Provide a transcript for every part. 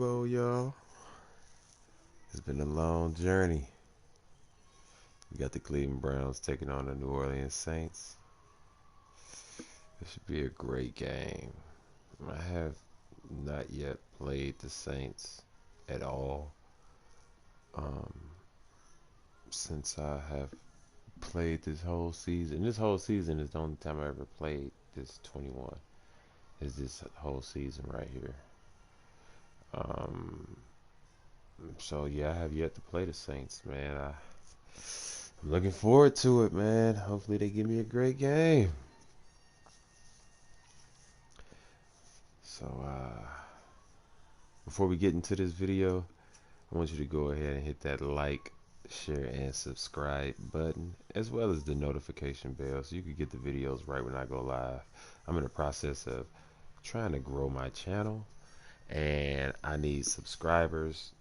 Bowl, y'all. It's been a long journey. We got the Cleveland Browns taking on the New Orleans Saints. It should be a great game. I have not yet played the Saints at all. Since I have played this whole season. This whole season is the only time I ever played this 21. Is this whole season right here. So yeah, I have yet to play the Saints, man. I'm looking forward to it, man. Hopefully they give me a great game. So before we get into this video, I want you to go ahead and hit that like, share, and subscribe button, as well as the notification bell, so you can get the videos right when I go live. I'm in the process of trying to grow my channel, and I need subscribers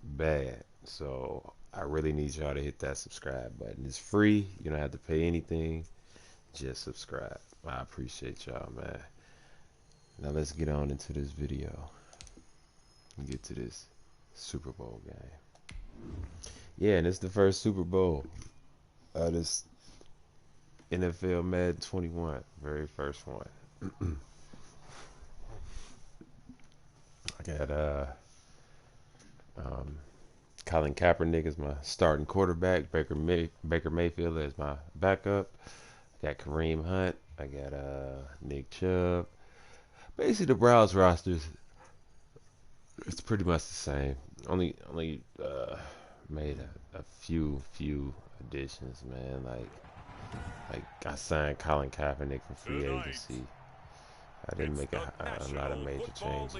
bad. So I really need y'all to hit that subscribe button. It's free. You don't have to pay anything. Just subscribe. I appreciate y'all, man. Now let's get on into this video and get to this Super Bowl game. Yeah, and it's the first Super Bowl of this NFL Madden 21. Very first one. I got Colin Kaepernick is my starting quarterback. Baker Mayfield is my backup. I got Kareem Hunt. I got Nick Chubb. Basically, the Browns rosters, it's pretty much the same. Only made a few additions, man. Like I signed Colin Kaepernick for free agency. I didn't make a lot of major changes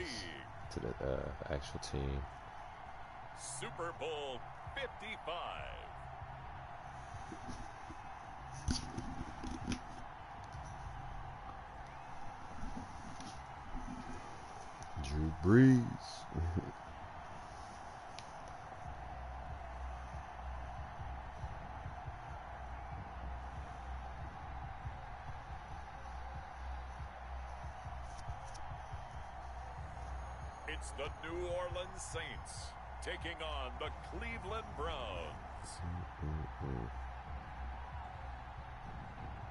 to the actual team. Super Bowl 55. Drew Brees. It's the New Orleans Saints taking on the Cleveland Browns.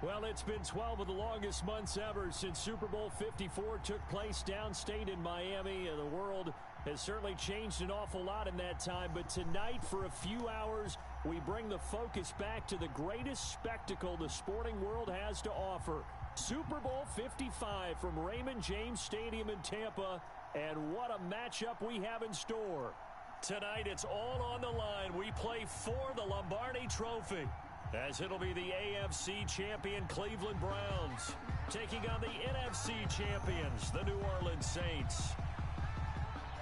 Well, it's been 12 of the longest months ever since Super Bowl 54 took place downstate in Miami. And the world has certainly changed an awful lot in that time. But tonight, for a few hours, we bring the focus back to the greatest spectacle the sporting world has to offer. Super Bowl 55 from Raymond James Stadium in Tampa. And what a matchup we have in store. Tonight, it's all on the line. We play for the Lombardi Trophy, as it'll be the AFC champion Cleveland Browns taking on the NFC champions, the New Orleans Saints.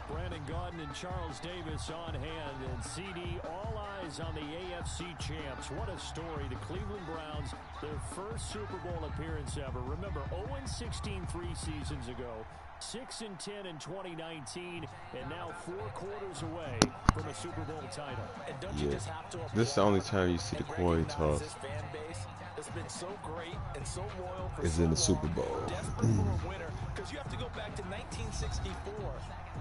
Brandon Gaudin and Charles Davis on hand, and CD, all eyes on the AFC champs. What a story. The Cleveland Browns, their first Super Bowl appearance ever. Remember, 0-16 3 seasons ago. 6-10 in 2019, and now 4 quarters away from a Super Bowl title. And don't you just have to this is the only time you see the coin toss. It's been so great and so loyal for is in the Super Bowl. Desperate for a winner, because you have to go back to 1964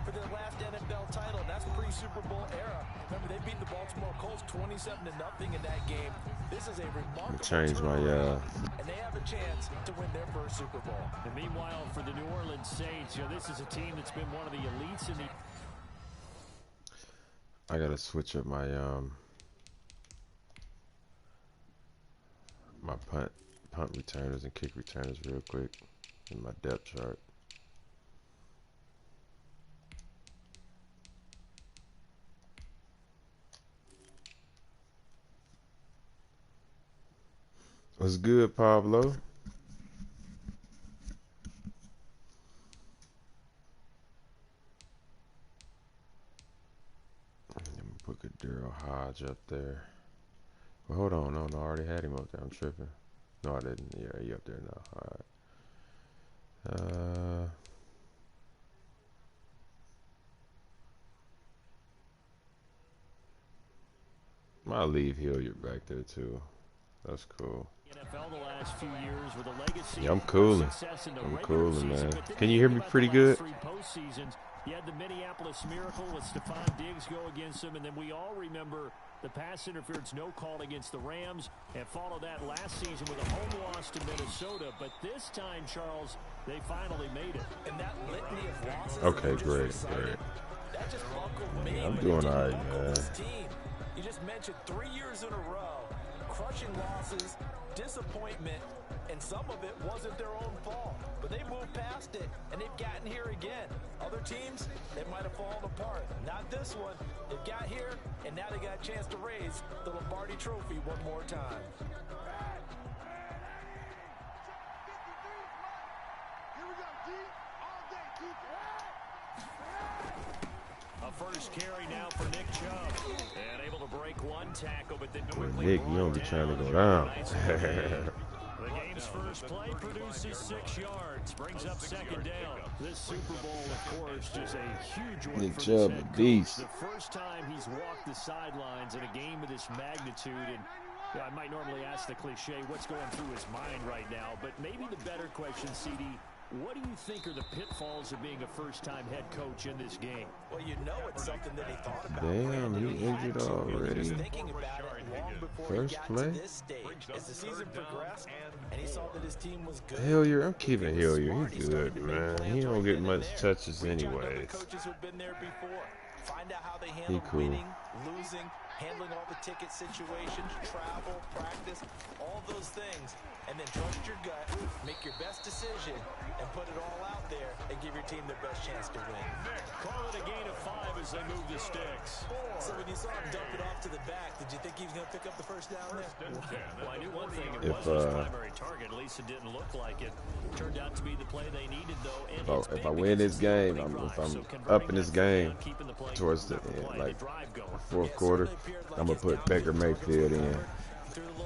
for their last NFL title. That's pre-Super Bowl era. Remember, they beat the Baltimore Colts 27-0 in that game. This is a remarkable change my and they have a chance to win their first Super Bowl. And meanwhile, for the New Orleans Saints, this is a team that's been one of the elites in the. I gotta switch up my my punt returners and kick returners real quick in my depth chart. What's good, Pablo? Let me put Daryl Hodge up there. Well, hold on. No, I already had him up there. I'm tripping. No, I didn't. Yeah, he up there now. All right. I'll leave Hilliard back there too. That's cool. NFL the last few years with a legacy. Yeah, I'm cooling. I'm cooling, man. Can you hear me pretty good? You had the Minneapolis Miracle with Stephon Diggs go against them, and then we all remember the pass interference no call against the Rams, and followed that last season with a home loss to Minnesota. But this time, Charles, they finally made it. And that litany of losses Okay, great. that just buckled me. I'm doing all right, man. You just mentioned 3 years in a row, crushing losses, disappointment, and some of it wasn't their own fault. But they moved past it, and they've gotten here again. Other teams, they might have fallen apart. Not this one. They've got here, and now they got a chance to raise the Lombardi Trophy one more time. A first carry now for Nick Chubb. And able to break one tackle, but then Nick, you don't be trying to go down. The game's first play produces 6 yards, brings up second down. This Super Bowl, of course, is a huge one Nick for Chubb, this a head beast. coach. The first time he's walked the sidelines in a game of this magnitude, and I might normally ask the cliche, what's going through his mind right now, but maybe the better question, CD, what do you think are the pitfalls of being a first-time head coach in this game? Well, you know it's something that he thought about. Damn, he injured already. He was thinking about it long before First he got play? to this stage. As the season progressed, and he saw that his team was good. Hilliard, I'm keeping Hilliard. He's good, man. He don't get much touches anyways. Coaches who've been there before. Find out how they handle cool. winning, losing, handling all the ticket situations, travel, practice, all those things. And then trust your gut, make your best decision, and put it all out there and give your team their best chance to win. Call it a gain of 5 as they move the sticks. So when you saw him dump it off to the back, did you think he was going to pick up the first down there? Well, I knew one thing. It wasn't his primary target. At least it didn't look like it. Turned out to be the play they needed, though. And If I win this game, if I'm up in this game towards the end, like fourth quarter, I'm going to put Baker Mayfield in.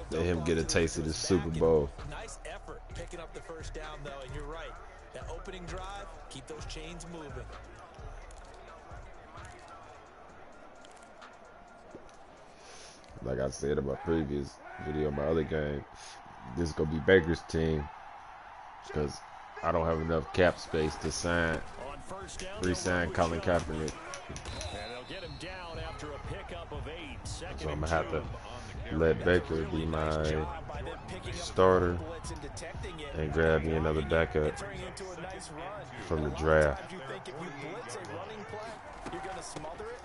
Let him get a taste of the Super Bowl. Nice effort picking up the first down, though, and you're right. That opening drive, keep those chains moving. Like I said in my previous video, my other game, this is going to be Baker's team because I don't have enough cap space to re-sign Colin Kaepernick. And they'll get him down after a pickup of 8. So I'm going to have to let Baker be my starter and grab me another backup from the draft. You think if you blitz a running play, you're going to smother it?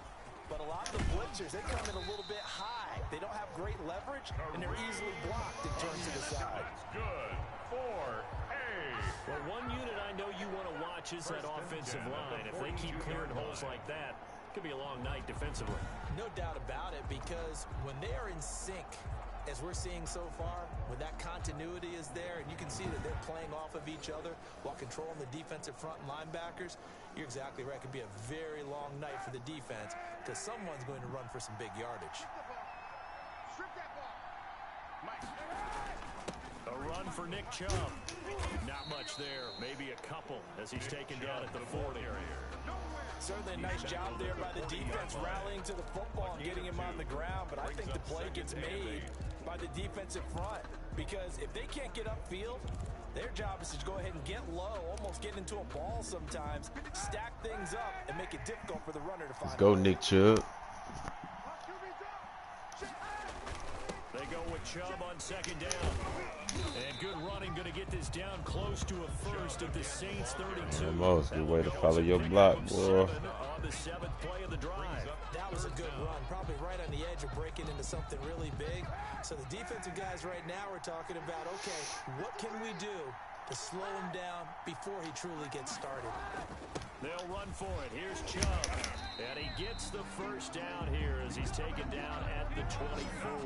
But a lot of the blitzers, they come in a little bit high. They don't have great leverage, and they're easily blocked and turned to the side. Good for A. Well, one unit I know you want to watch is that offensive line. If they keep clearing holes like that, it could be a long night defensively. No doubt about it, because when they are in sync, as we're seeing so far, when that continuity is there, and you can see that they're playing off of each other while controlling the defensive front and linebackers, you're exactly right. It could be a very long night for the defense because someone's going to run for some big yardage. A run for Nick Chubb. Not much there. Maybe a couple as he's taken down at the 40. Certainly a nice job there by the defense rallying to the football and getting him on the ground, but I think the play gets made by the defensive front because if they can't get upfield, their job is to go ahead and get low, almost get into a ball sometimes, stack things up, and make it difficult for the runner to find. Let's go, Nick Chubb. They go with Chubb on second down. And good running, going to get this down close to a first at the Saints 32. Almost. Good way to follow your block, boy. On the 7th play of the drive. That was a good run, probably right on the edge of breaking into something really big. So the defensive guys right now are talking about, okay, what can we do to slow him down before he truly gets started? They'll run for it. Here's Chubb. And he gets the first down here as he's taken down at the 24.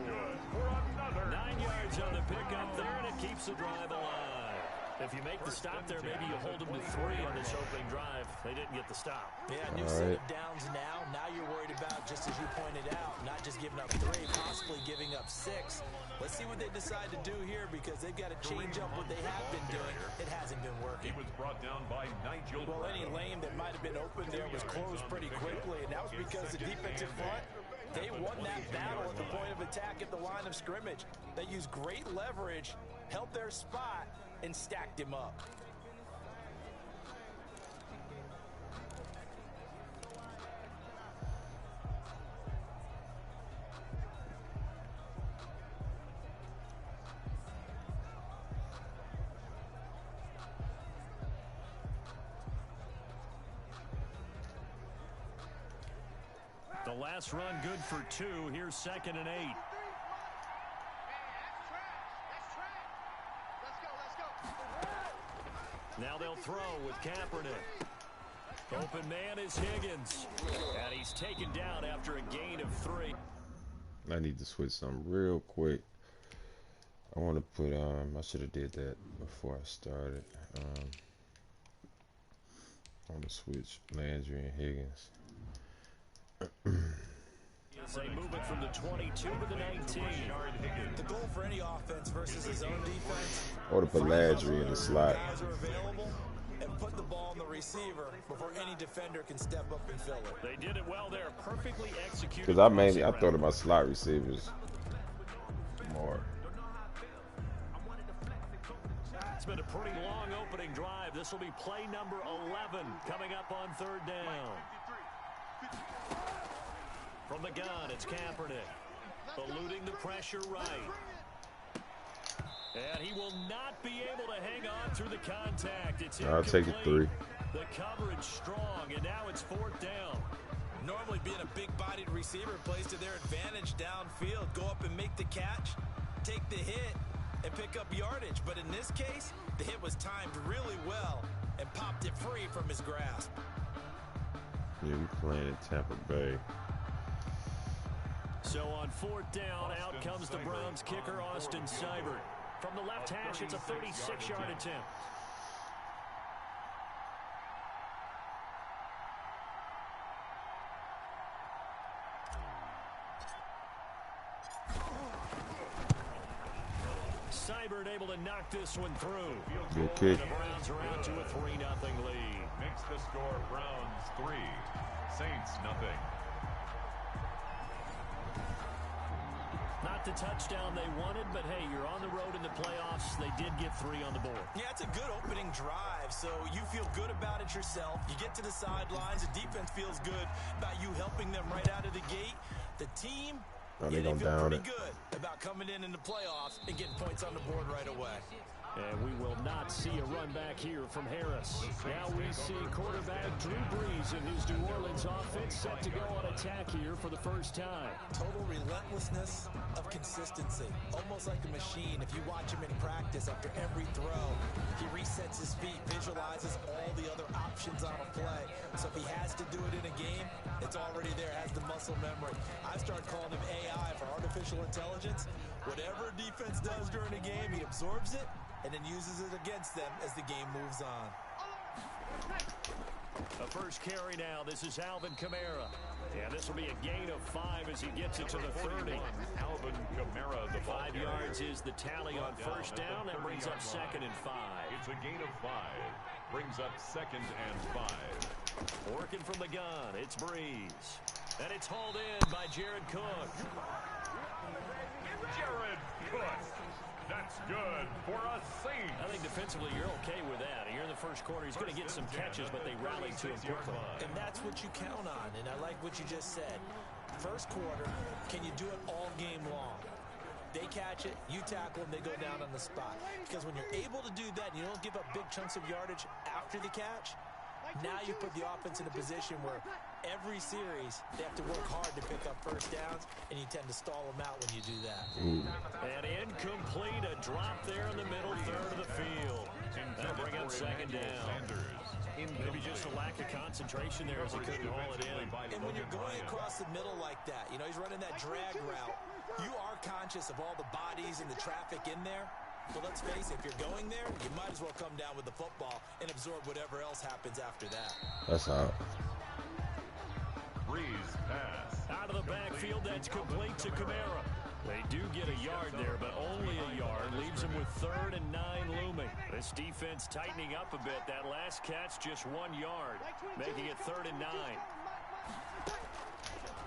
9 yards on the pickup there, and it keeps the drive alive. If you make the stop there, maybe you hold them to 3 on this opening drive. They didn't get the stop. Yeah, new set of downs now. Now you're worried about, just as you pointed out, not just giving up 3, possibly giving up 6. Let's see what they decide to do here because they've got to change up what they have been doing. It hasn't been working. He was brought down by Nigel. Well, any lane that might have been open there was closed pretty quickly, and that was because the defensive front, they won that battle at the point of attack at the line of scrimmage. They used great leverage, held their spot, and stacked him up. The last run good for 2. Here's 2nd and 8. Now they'll throw with Kaepernick. Open man is Higgins. And he's taken down after a gain of 3. I need to switch something real quick. I want to put, I should have did that before I started. I want to switch Landry and Higgins. They move it from the 22 to the 19. The goal for any offense versus his own defense. Or to put Landry in the slot. Guys are available and put the ball on the receiver before any defender can step up and fill it. They did it well there, perfectly executed. Because I throw to my slot receivers more. It's been a pretty long opening drive. This will be play number 11 coming up on 3rd down. From the gun, it's Kaepernick. Eluding the pressure right. And he will not be able to hang on through the contact. It's I'll take it 3. The coverage strong, and now it's 4th down. Normally being a big-bodied receiver plays to their advantage downfield. Go up and make the catch, take the hit, and pick up yardage. But in this case, the hit was timed really well and popped it free from his grasp. Yeah, we're playing in Tampa Bay. So on 4th down, out comes the Browns kicker, Austin Seibert. From the left hash, it's a 36-yard attempt. Seibert able to knock this one through. Good kick. The Browns are out to a 3-0 lead. Makes the score Browns 3, Saints 0. Not the touchdown they wanted, but hey, you're on the road in the playoffs. They did get 3 on the board. Yeah, it's a good opening drive, so you feel good about it yourself. You get to the sidelines, the defense feels good about you helping them right out of the gate. The team, they feel down pretty it. good about coming in the playoffs and getting points on the board right away. And we will not see a run back here from Harris. Now we see quarterback Drew Brees and his New Orleans offense set to go on attack here for the first time. Total relentlessness of consistency. Almost like a machine. If you watch him in practice after every throw, he resets his feet, visualizes all the other options on a play. So if he has to do it in a game, it's already there, has the muscle memory. I've started calling him AI for artificial intelligence. Whatever defense does during a game, he absorbs it and then uses it against them as the game moves on. A first carry now. This is Alvin Kamara. Yeah, this will be a gain of 5 as he gets it to the 30. Alvin Kamara, the 5 yards is the tally on first down. That brings up 2nd and 5. It's a gain of 5. Brings up 2nd and 5. Working from the gun, it's Brees. And it's hauled in by Jared Cook. Jared Cook. That's good for a Saint. I think defensively you're okay with that. Here in the first quarter, he's going to get some catches, but they rallied to him quickly. And that's what you count on, and I like what you just said. First quarter, can you do it all game long? They catch it, you tackle them, they go down on the spot. Because when you're able to do that and you don't give up big chunks of yardage after the catch, now you put the offense in a position where every series they have to work hard to pick up first downs, and you tend to stall them out when you do that. And incomplete, a drop there in the middle third of the field. That'll bring up 2nd down. Maybe just a lack of concentration there as he couldn't haul it in. And when you're going across the middle like that, you know, he's running that drag route, you are conscious of all the bodies and the traffic in there. But let's face it, if you're going there, you might as well come down with the football and absorb whatever else happens after that. That's out. Brees pass. Out of the backfield, that's complete to Kamara. They do get a yard there, but only a yard. Leaves them with 3rd and 9 looming. This defense tightening up a bit. That last catch, just 1 yard, making it 3rd and 9.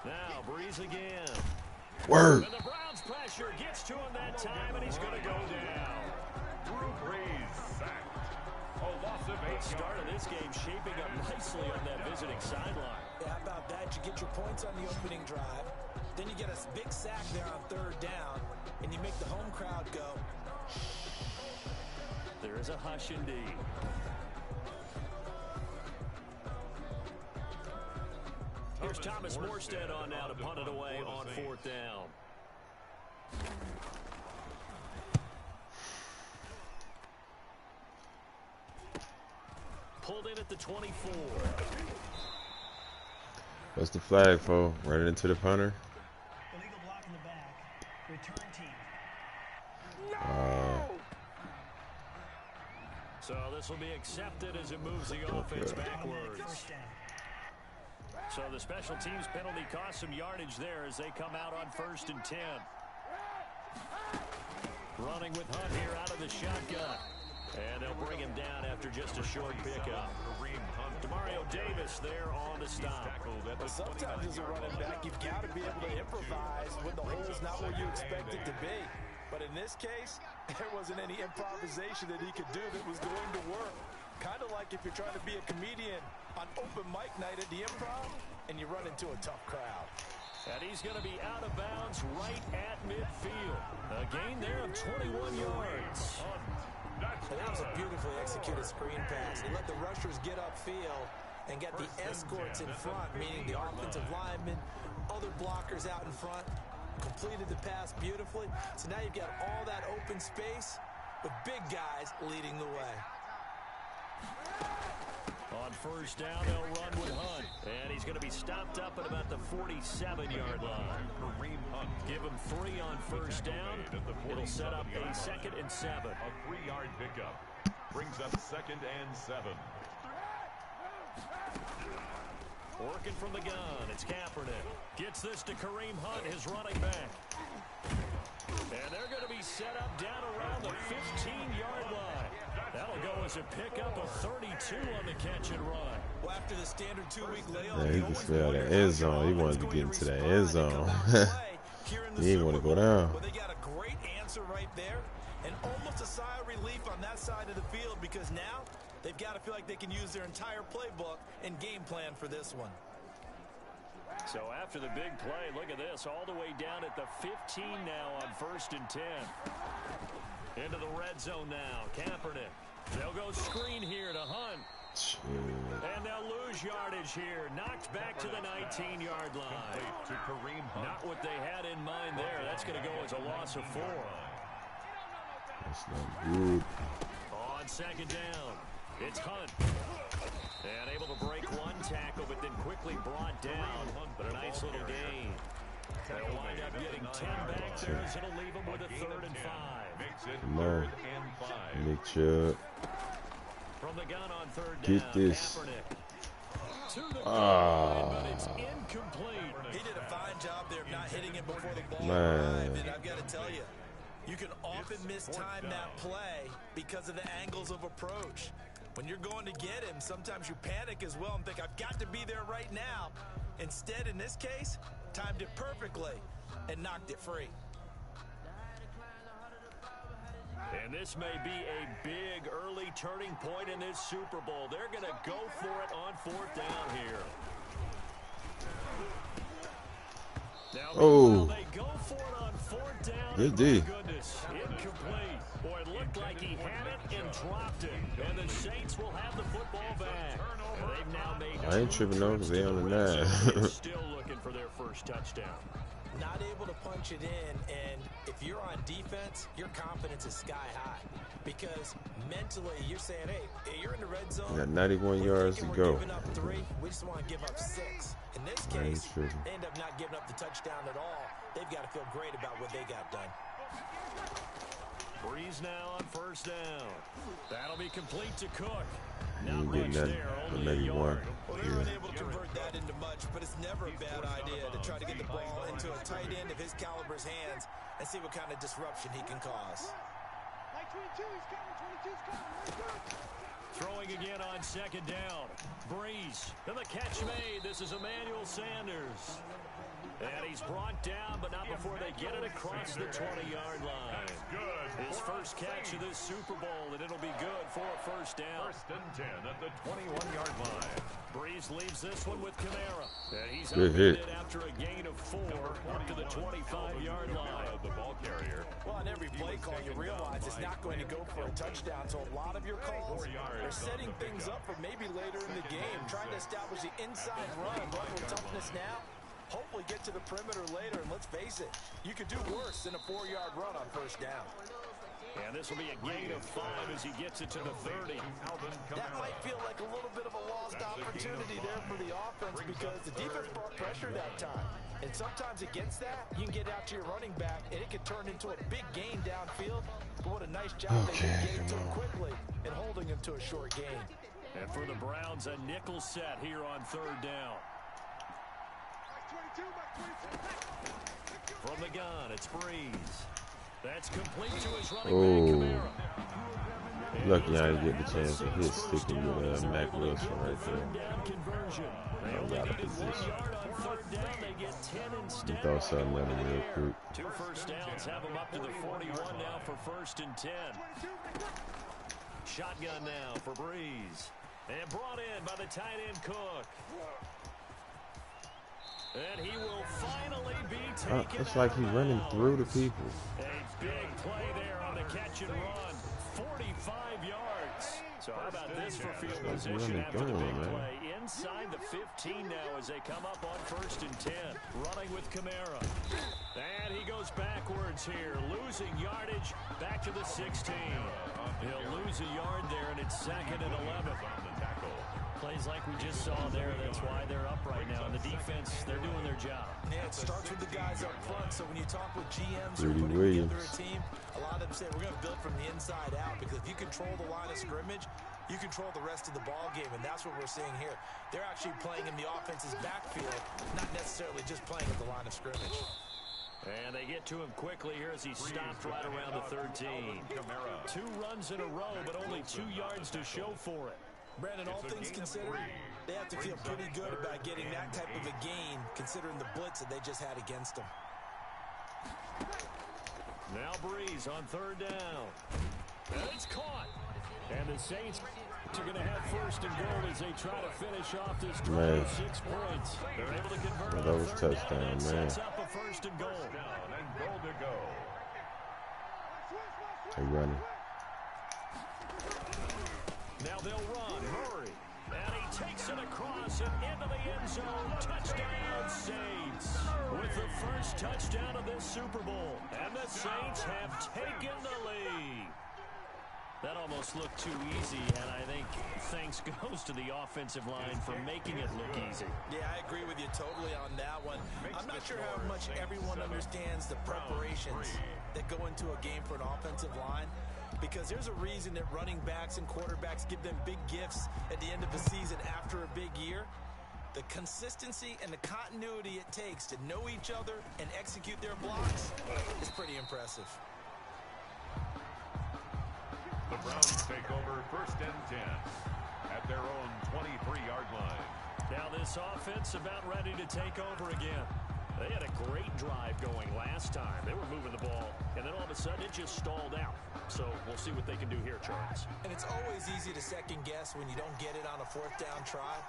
Now, Brees again. Word. And the Browns pressure gets to him that time, and he's going to go down. Drew Brees sacked. A loss of 8 Start of this game shaping up nicely on that visiting sideline. Yeah, how about that? You get your points on the opening drive. Then you get a big sack there on 3rd down, and you make the home crowd go. There is a hush indeed. Here's Thomas Morstead on now to punt it away on 4th down. Pulled in at the 24. What's the flag for? Running into the punter? Illegal block in the back. Return team. So this will be accepted as it moves the offense backwards. So the special teams penalty cost some yardage there as they come out on 1st and 10. Running with Hunt here out of the shotgun. And they'll bring him down after just a short pickup. Demario Davis there on the stop. But sometimes as a running back, you've got to be able to improvise when the hole's not where you expect it to be. But in this case, there wasn't any improvisation that he could do that was going to work. Kind of like if you're trying to be a comedian on open mic night at the Improv and you run into a tough crowd. And he's going to be out of bounds right at midfield. A gain there of 21 yards. And that was a beautifully executed screen pass. He let the rushers get upfield and get the escorts in front, meaning the offensive linemen, other blockers out in front. Completed the pass beautifully. So now you've got all that open space with big guys leading the way. On 1st down, they'll run with Hunt. And he's going to be stopped up at about the 47-yard line. Give him 3 on 1st down. It'll set up a 2nd and 7. A 3-yard pickup brings up 2nd and 7. Working from the gun, it's Kaepernick. Gets this to Kareem Hunt, his running back. And they're going to be set up down around the 15-yard line. That'll go as a pickup of 32 on the catch and run. Well, after the standard 2-week layoff, Yeah, he just fell out of the end zone. He wanted to get into that end zone. He didn't want to go down. Well, they got a great answer right there and almost a sigh of relief on that side of the field because now they've got to feel like they can use their entire playbook and game plan for this one. So after the big play, look at this, all the way down at the 15 now on 1st and 10. Into the red zone now, Kaepernick. They'll go screen here to Hunt. And they'll lose yardage here. Knocked back to the 19-yard line. Not what they had in mind there. That's going to go as a loss of 4. That's not good. On 2nd down, it's Hunt. And able to break 1 tackle, but then quickly brought down. But a nice little gain. They'll wind up getting 10 back there as it'll leave them with a 3rd and 5. Come on. Nick Chubb. From the gun on 3rd down, Get this. To the but it's incomplete. He did a fine job there of not hitting it before the ball Man. arrived. And I've got to tell you, you can often mistime that play because of the angles of approach. When you're going to get him, sometimes you panic as well and think, I've got to be there right now. Instead, in this case, timed it perfectly and knocked it free. And this may be a big early turning point in this Super Bowl. They're going to go for it on 4th down here. Now, they go for it on 4th down. Good D. Goodness, incomplete. Boy, it looked like he had it and dropped it. And the Saints will have the football back. And they've now made I ain't tripping though because they on the 9. Still looking for their first touchdown. Not able to punch it in, and if you're on defense, your confidence is sky high. Because mentally, you're saying, hey, you're in the red zone. We got 91 yards to go. We're giving up 3. We just want to give up 6. In this case, they end up not giving up the touchdown at all. They've got to feel great about what they got done. Breeze now on 1st down. That'll be complete to Cook. You ain't getting nothing but maybe 1. Well, they weren't able to convert that into much, but it's never a bad idea to try to get the ball into a tight end of his caliber's hands and see what kind of disruption he can cause. Throwing again on 2nd down. Breeze. And the catch made. This is Emmanuel Sanders. And he's brought down, but not before they get it across the 20-yard line. His first catch of this Super Bowl, and it'll be good for a 1st down. 1st and 10 at the 21-yard line. Breeze leaves this one with Kamara. And he's Good hit. after a gain of 4 up to the 25-yard line. The ball carrier Well, on every play call, you realize it's not going to go for a touchdown. So a lot of your calls are setting things up for maybe later in the game, trying to establish the inside run, level of toughness now. Hopefully get to the perimeter later, and let's face it, you could do worse than a 4-yard run on first down. And this will be a gain of 5 as he gets it to the 30. That might feel like a little bit of a lost opportunity there for the offense because the defense brought pressure that time. And sometimes against that, you can get out to your running back, and it can turn into a big gain downfield. But what a nice job they did getting to him quickly and holding him to a short gain. And for the Browns, a nickel set here on third down. From the gun, it's Breeze. That's complete to his running back, Kamara. Lucky I didn't get the chance to hit sticking with Mac Wilson right there. Out of position. You thought something out of the real quick. 2 first downs have him up to the 41 now for 1st and 10. Shotgun now for Breeze. And brought in by the tight end Cook. And he will finally be taken. It's like he's running through the people. A big play there on the catch and run. 45 yards. So how about this for field position after the big play? Inside the 15 now as they come up on 1st and 10. Running with Kamara. And he goes backwards here. Losing yardage back to the 16. He'll lose a yard there, and it's 2nd and 11. Plays like we just saw there, that's why they're up right now. And the defense, they're doing their job. Yeah, it starts with the guys up front. So when you talk with GMs who are putting together a team, a lot of them say we're going to build from the inside out, because if you control the line of scrimmage, you control the rest of the ball game, and that's what we're seeing here. They're actually playing in the offense's backfield, not necessarily just playing at the line of scrimmage. And they get to him quickly here as he stopped right around the 13. 2 runs in a row, but only 2 yards to show for it. Brandon, all things considered, they have to feel pretty good about getting that type of a gain, considering the blitz that they just had against them. Now Breeze on 3rd down. And it's caught. And the Saints are going to have 1st and goal as they try to finish off this drive of 6 points. They're able to convert that was touchdown, man. Sets up a 1st and goal. They running. Now they'll run. Murray. And he takes it across and into the end zone. Touchdown, Saints. With the first touchdown of this Super Bowl. And the Saints have taken the lead. That almost looked too easy, and I think thanks goes to the offensive line for making it look easy. Yeah, I agree with you totally on that one. I'm not sure how much everyone understands the preparations that go into a game for an offensive line, because there's a reason that running backs and quarterbacks give them big gifts at the end of the season after a big year. The consistency and the continuity it takes to know each other and execute their blocks is pretty impressive. The Browns take over 1st and 10 at their own 23-yard line. Now this offense about ready to take over again. They had a great drive going last time. They were moving the ball, and then all of a sudden it just stalled out. So we'll see what they can do here, Charles. And it's always easy to second guess when you don't get it on a 4th down try.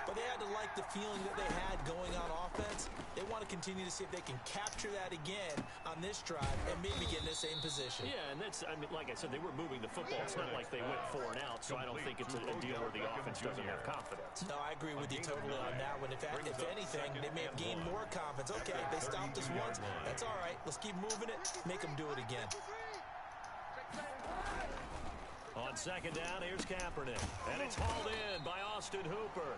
But they had to like the feeling that they had going on offense. They want to continue to see if they can capture that again on this drive and maybe get in the same position. Yeah, and that's, I mean, like I said, they were moving the football. It's not like they went 4 and out, so I don't think it's a deal where the offense doesn't have confidence. No, I agree with you totally on that one. If anything, they may have gained more confidence. Okay, they stopped us once. That's all right. Let's keep moving it. Make them do it again. On 2nd down, here's Kaepernick. And it's hauled in by Austin Hooper.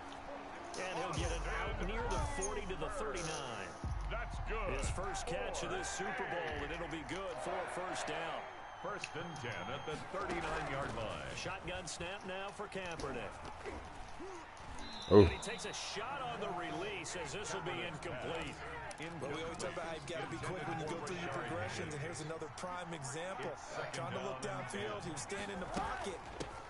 And he'll get it out near the 40 to the 39. That's good. His first catch of this Super Bowl, and it'll be good for a 1st down. 1st and 10 at the 39-yard line. Shotgun snap now for Kaepernick. Oh. And he takes a shot on the release as this will be incomplete. Well, we always talk about how you've got to be quick when you go through your progressions, and here's another prime example. Trying to look downfield, he was standing in the pocket,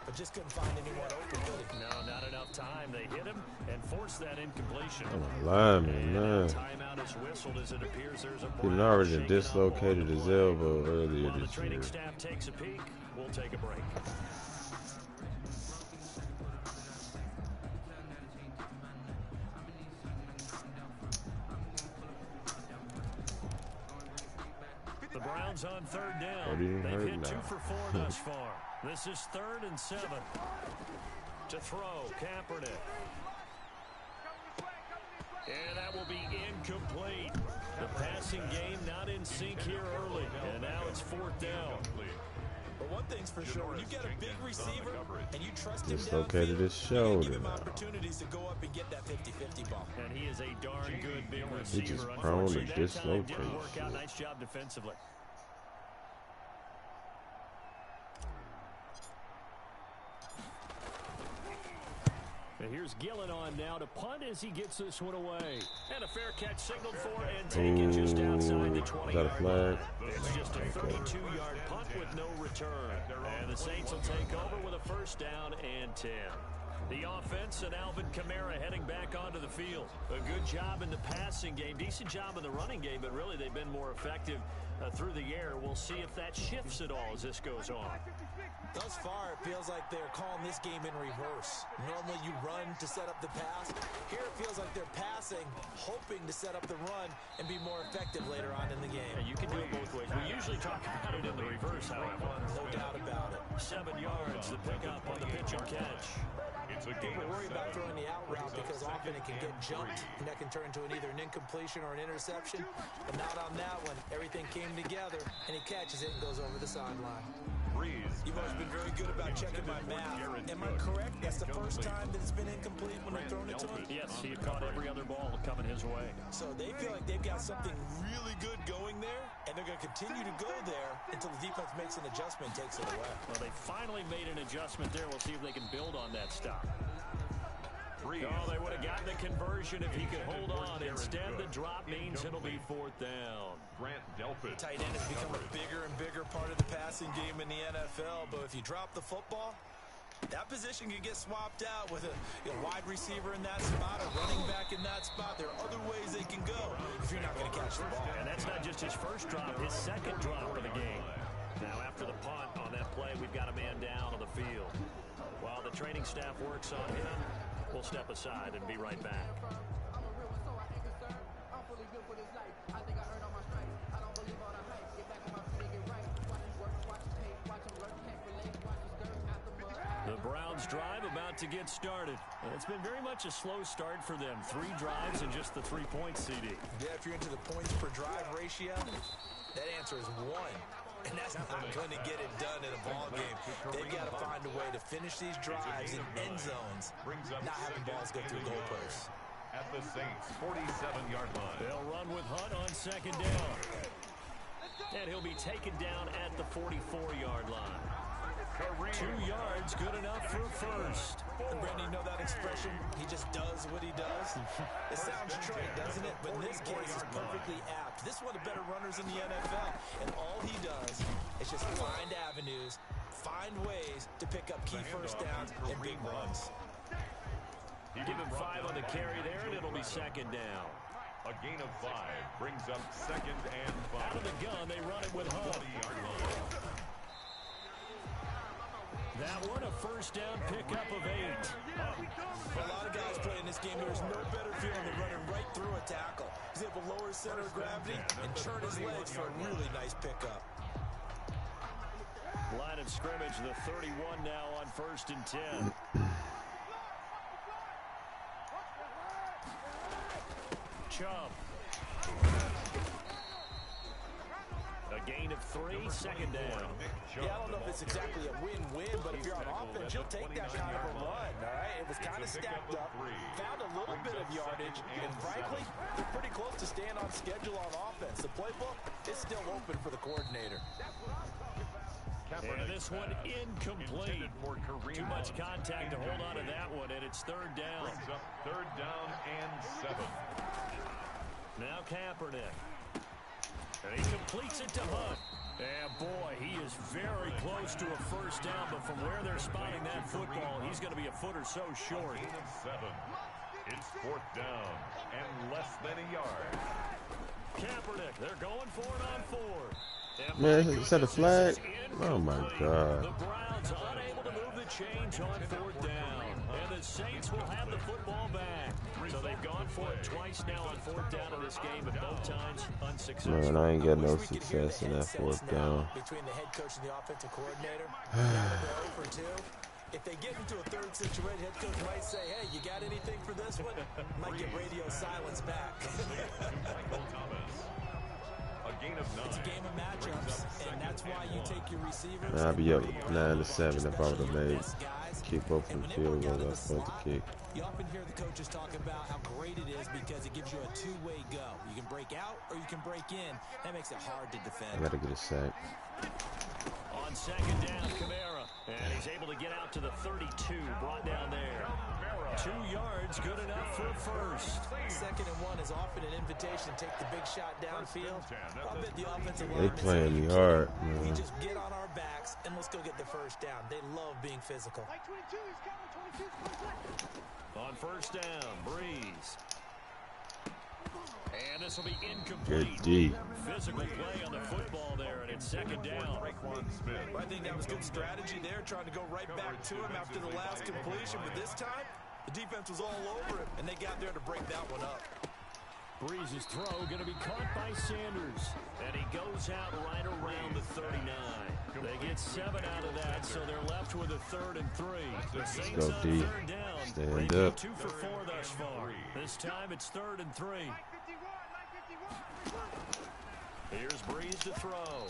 but just couldn't find anyone open, could he? No, not enough time. They hit him and forced that incompletion. Lineman, man. Timeout is whistled as it appears there's a He'd already dislocated his elbow earlier While the this training year. staff takes a peek, we'll take a break. The Browns Browns on third down. Oh, didn't They've hurt hit 2 now. for 4 thus far. This is 3rd and 7. To throw, Kaepernick. And that will be incomplete. The passing game not in sync here early. And now it's 4th down. But one thing's for sure, when you get a big receiver and you trust him Dislocated downfield, his you gotta shoulder give him now. opportunities to go up and get that 50-50 ball. And he is a darn good big He just receiver. prone to Unfortunately, that time didn't dislocate work out. shit. Nice job defensively. And here's Gillen on now to punt as he gets this one away. And a fair catch signaled for and taken just outside the 20-yard line. It's just a 32-yard punt with no return. And the Saints will take over with a 1st down and 10. The offense and Alvin Kamara heading back onto the field. A good job in the passing game, decent job in the running game, but really they've been more effective through the air. We'll see if that shifts at all as this goes on. Thus far, it feels like they're calling this game in reverse. Normally you run to set up the pass. Here it feels like they're passing, hoping to set up the run and be more effective later on in the game. And you can do it both ways. We usually talk about it in the reverse, however. No doubt about it. 7 yards, the pickup on the pitch and catch. People worry about throwing the out route because often it can get jumped, and that can turn into either an incompletion or an interception. But not on that one. Everything came together, and he catches it and goes over the sideline. You've always been very good about checking my math. Am I correct? That's the first time that it's been incomplete when they've thrown it to him? Yes, he had caught every other ball coming his way. So they feel like they've got something really good going there, and they're going to continue to go there until the defense makes an adjustment and takes it away. Well, they finally made an adjustment there. We'll see if they can build on that stop. Oh, they would have gotten the conversion if he could hold on. Instead, the drop means it'll be 4th down. Tight end has become a bigger and bigger part of the passing game in the NFL, but if you drop the football, that position can get swapped out with a wide receiver in that spot, a running back in that spot. There are other ways they can go if you're not going to catch the ball. And that's not just his first drop, his second drop of the game. Now, after the punt on that play, we've got a man down on the field. While the training staff works on him, we'll step aside and be right back. The Browns drive about to get started. It's been very much a slow start for them. 3 drives and just the 3 points, CD. Yeah, if you're into the points per drive ratio, that answer is 1. And that's not going to get it done in a ball game. They've got to find a way to finish these drives in end zones, not having balls go through goalposts. At the Saints' 47-yard line. They'll run with Hunt on 2nd down. And he'll be taken down at the 44-yard line. 2 yards, good enough for 1st. And Brandon, you know that expression? He just does what he does. It sounds trite, doesn't it? But in this case, it's perfectly apt. This is one of the better runners in the NFL. And all he does is just find avenues, find ways to pick up key 1st downs and big runs. You give him 5 on the carry there, and it'll be 2nd down. A gain of 5 brings up 2nd and 5. Out of the gun, they run it with Hunt. That one, a 1st down pickup of 8. For a lot of guys playing this game, there's no better feeling than running right through a tackle. He's able to lower his center of gravity and turn his legs for a really nice pickup. Line of scrimmage, the 31 now on 1st and 10. Chubb. A gain of 3, 2nd down. Yeah, I don't know if it's exactly a win-win, but if you're on offense, you'll take that kind of a run, all right? It was kind of stacked up, found a little bit of yardage, and frankly, they're pretty close to staying on schedule on offense. The playbook is still open for the coordinator. And this one incomplete. Too much contact to hold on to that one, and it's 3rd down. 3rd down and 7. Now Kaepernick. And he completes it to Hunt. And boy, he is very close to a 1st down, but from where they're spotting that football, he's going to be a foot or so short. Gain of 7. It's 4th down and less than a yard. Kaepernick, they're going for it on 4. Man, is that a flag? Oh my God. The Browns unable to move the change on 4th down. And the Saints will have the football back. So they've gone for it twice now on 4th down in this game, and both times unsuccessful. Man, I ain't got no success in that 4th down. Between the head coach and the offensive coordinator, for 2. If they get into a third situation, head coach might say, hey, you got anything for this one? Might get radio silence back. It's a game of matchups, and that's why you take your receivers. I'd be up 9-7 if I would have made kick both from the field goals I was supposed to kick. You often hear the coaches talk about how great it is because it gives you a two-way go. You can break out or you can break in. That makes it hard to defend. I got to get a sack. On 2nd down, Kamara. And he's able to get out to the 32, brought down there. 2 yards, good enough for a first. 2nd and 1 is often an invitation to take the big shot downfield. I bet the offensive line They playing me hard, we man. just get on our backs and let's go get the first down. They love being physical. On 1st down, Breeze. And this will be incomplete. Good D. Physical play on the football there, and it's 2nd down. I think that was good strategy there, trying to go right back to him after the last completion. But this time, the defense was all over him, and they got there to break that one up. Breeze's throw going to be caught by Sanders. And he goes out right around the 39. They get 7 out of that, so they're left with a 3rd and 3. The Saints go on D. 3rd down. Stand They've been up. 2 for 4 thus far. This time it's 3rd and 3. Here's Breeze to throw.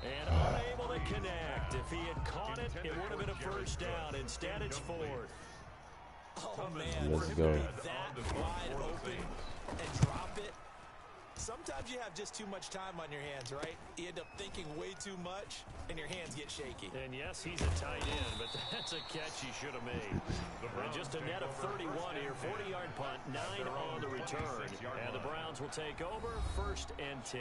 And unable to connect. If he had caught it, it would have been a first down. Instead, it's 4th. Oh, man. Let's for go. him to be that wide open and drop it. Sometimes you have just too much time on your hands, right? You end up thinking way too much, and your hands get shaky. And yes, he's a tight end, but that's a catch he should have made. And just a net of 31 here, 40-yard punt, 9 on the return. And the Browns will take over, 1st and 10.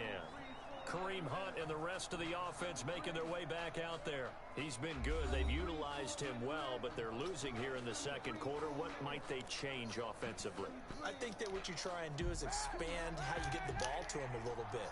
Kareem Hunt and the rest of the offense making their way back out there. He's been good. They've utilized him well, but they're losing here in the 2nd quarter. What might they change offensively? I think that what you try and do is expand how you get the ball to him a little bit.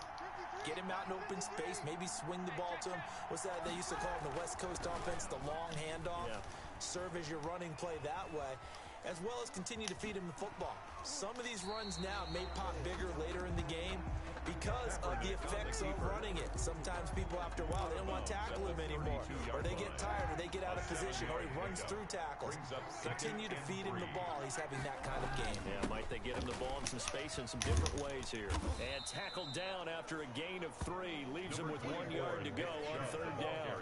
Get him out in open space, maybe swing the ball to him. What's that they used to call in the West Coast offense, the long handoff? Yeah. Serve as your running play that way, as well as continue to feed him the football. Some of these runs now may pop bigger later in the game because of the effects of running it. Sometimes people, after a while, they don't want to tackle him anymore, or they get tired, or they get out of position, or he runs through tackles. Continue to feed him the ball. He's having that kind of game. Yeah, might they get him the ball in some space in some different ways here. And tackled down after a gain of 3. Leaves him with 1 yard to go on 3rd down.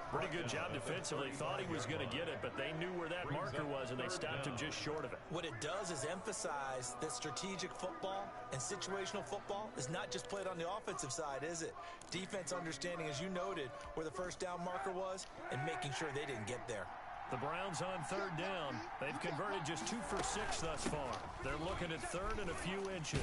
Pretty good job defensively. Thought he was going to get it, but they knew where that marker was, and they stopped him just short of it. What it does is emphasize that strategic football and situational football is not just played on the offensive side, is it? Defense understanding, as you noted, where the first down marker was and making sure they didn't get there. The Browns on 3rd down. They've converted just 2 for 6 thus far. They're looking at 3rd and a few inches.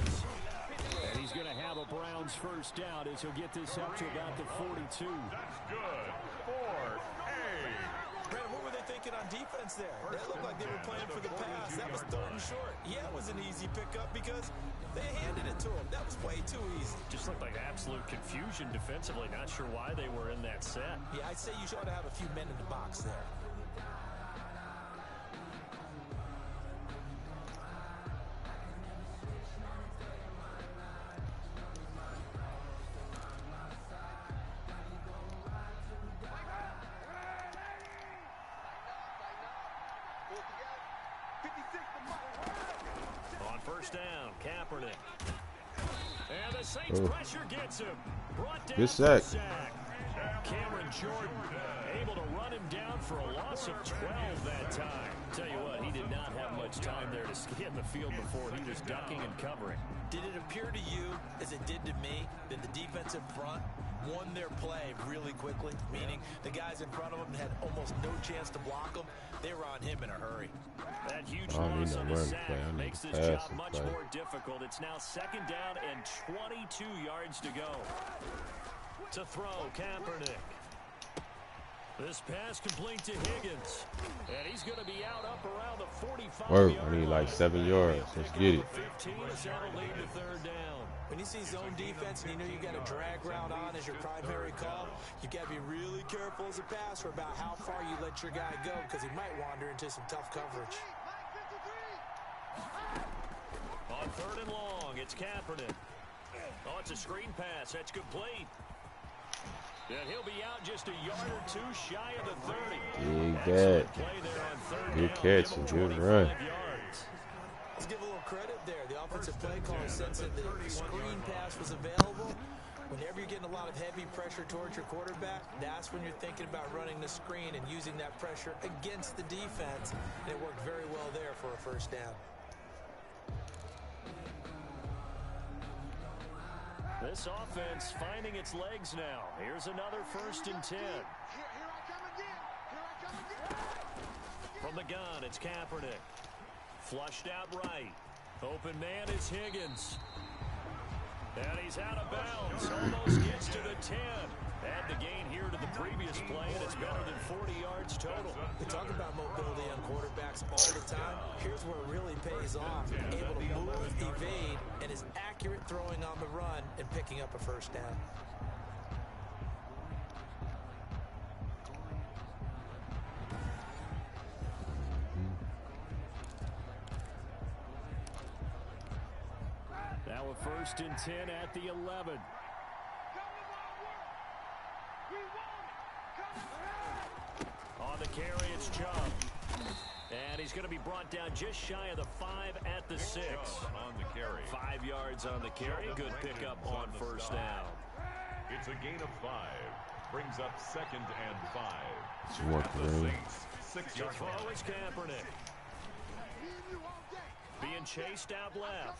And he's going to have a Browns first down as he'll get this up to about the 42. That's good. 4A. Brandon, what were they thinking on defense there? They looked like they were playing for the pass. That was 3rd and short. Yeah, it was an easy pickup because they handed it to him. That was way too easy. Just looked like absolute confusion defensively. Not sure why they were in that set. Yeah, I'd say you ought to have a few men in the box there. On 1st down, Kaepernick. And the Saints pressure gets him. Brought down Good sack. Cameron Jordan able to run him down for a loss of 12 that time. Tell you what, he did not have much time there to get in the field before he was ducking and covering. Did it appear to you, as it did to me, that the defensive front won their play really quickly? Meaning the guys in front of them had almost no chance to block them. They were on him in a hurry. That huge I don't need loss no on the run sack play. I need makes to this pass job and much play. more difficult. It's now 2nd down and 22 yards to go. To throw, Kaepernick. This pass complete to Higgins. And he's going to be out up around the 45-yard I need like 7 yards. Let's get it. 15 is that'll lead to 3rd down. When you you see zone defense and you know you got a drag route on as your primary call, you got to be really careful as a passer about how far you let your guy go because he might wander into some tough coverage. On 3rd and long, it's Kaepernick. Oh, it's a screen pass. That's complete. And he'll be out just a yard or two shy of the 30. Big bet. Good catch and good run. Let's give a little credit there. The offensive play caller sensed that the screen pass was available. Whenever you're getting a lot of heavy pressure towards your quarterback, that's when you're thinking about running the screen and using that pressure against the defense. And it worked very well there for a first down. This offense finding its legs now. Here's another 1st and 10. From the gun, it's Kaepernick. Flushed out right. Open man is Higgins. And he's out of bounds. Almost gets to the 10. Add the gain here to the previous play, and it's better than 40 yards total. We talk about mobility on quarterbacks all the time. Here's where it really pays off. Able to move, evade, and is accurate throwing on the run and picking up a first down. Now a 1st and 10 at the 11. On the carry, it's Chubb. And he's going to be brought down just shy of the 5 at the 6. On the carry. 5 yards on the carry. Good pickup on 1st down. It's a gain of 5. Brings up 2nd and 5. What At the the Saints, 6 yards. Throw is Kaepernick. Being chased out left.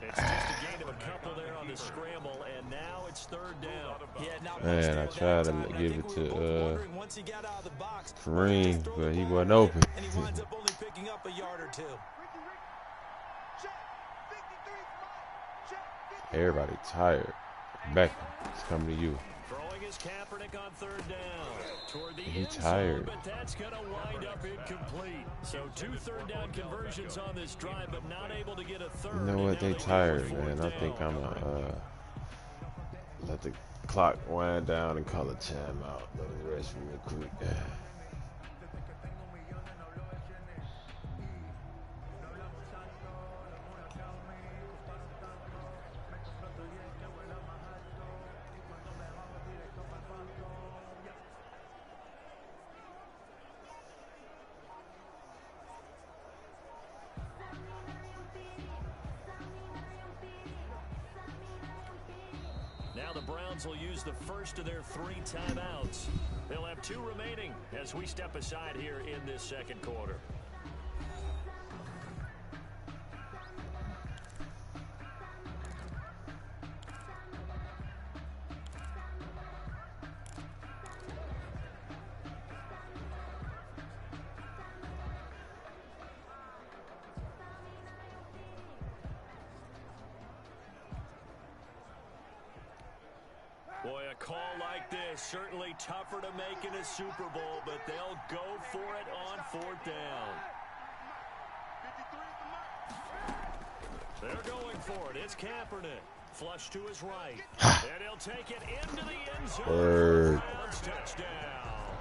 It's just a gain of a couple there on the scramble, and now it's 3rd down. Man, I tried to give it to Kareem, but he wasn't open. And he winds up only picking up a yard or 2. Everybody tired. Beck, it's coming to you. Throwing his Kaepernick on 3rd down. Toward the He end zone, tired. but that's going to wind up incomplete. So 2 3rd down conversions on this drive, but not able to get a 3rd. You know what? They tired, man. I think I'm gonna let the clock wind down and call a timeout. Let me rest real quick. Now the Browns will use the first of their 3 timeouts. They'll have 2 remaining as we step aside here in this 2nd quarter. Boy, a call like this, certainly tougher to make in a Super Bowl, but they'll go for it on 4th down. They're going for it. It's Kaepernick. Flush to his right. And he'll take it into the end zone. Browns touchdown.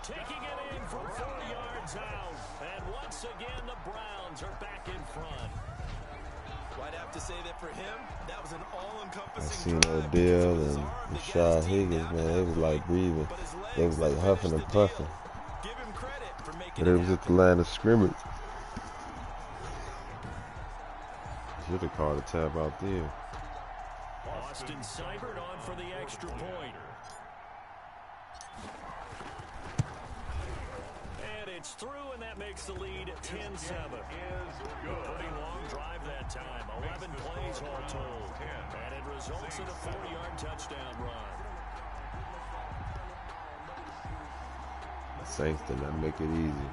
Taking it in from 4 yards out. And once again, the Browns are back in front. I'd have to say that for him, that was an I all-encompassing seen Odell and Rashad Higgins, man. They was like breathing. They was like huffing and puffing. Give him credit for making But it was at the line of scrimmage. Should have called a timeout there. Austin Seibert on for the extra point. And it's through, and that makes the lead 10-7. Pretty long drive that time. 11 plays all told. And it results in a 4-yard touchdown run. The Saints did not make it easy.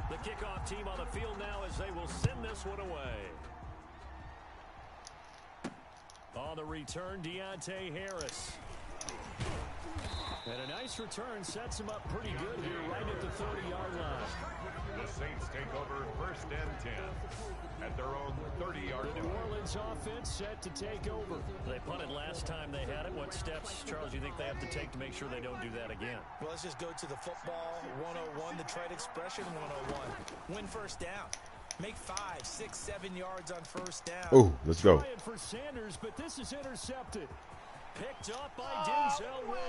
The kickoff team on the field now as they will send this one away. On the return, Deontay Harris. And a nice return sets him up pretty good here right at the 30-yard line. The Saints take over 1st and 10 at their own 30-yard The New line. Orleans offense set to take over. They punted last time they had it. What steps, Charles, do you think they have to take to make sure they don't do that again? Well, let's just go to the football 101, the trade expression 101. Win first down. Make 5, 6, 7 yards on first down. Oh, let's go. Trying for Sanders, but this is intercepted. Picked up by Denzel Ward.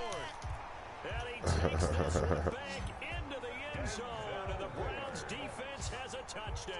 And he takes this one back into the end zone, and the Browns defense has a touchdown.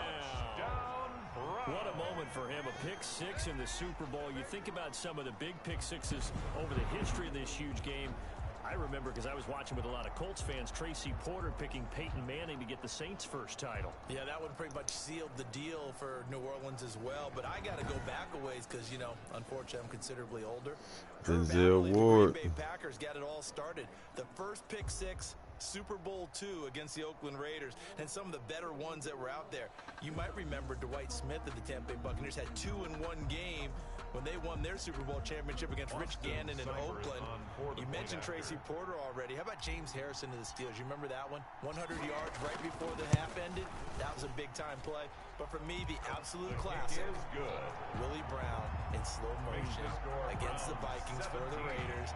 What a moment for him, a pick six in the Super Bowl. You think about some of the big pick sixes over the history of this huge game. I remember, because I was watching with a lot of Colts fans, Tracy Porter picking Peyton Manning to get the Saints' first title. Yeah, that one pretty much sealed the deal for New Orleans as well. But I got to go back a ways because, you know, unfortunately, I'm considerably older. Denzel Ward. The Green Bay Packers got it all started. The first pick six, Super Bowl II against the Oakland Raiders, and some of the better ones that were out there. You might remember Dwight Smith of the Tampa Bay Buccaneers had 2 in one game when they won their Super Bowl championship against Rich Gannon in Oakland. You mentioned Tracy Porter already. How about James Harrison of the Steelers? You remember that one? 100 yards right before the half ended. That was a big-time play. But for me, the absolute classic, Willie Brown in slow motion against the Vikings for the Raiders.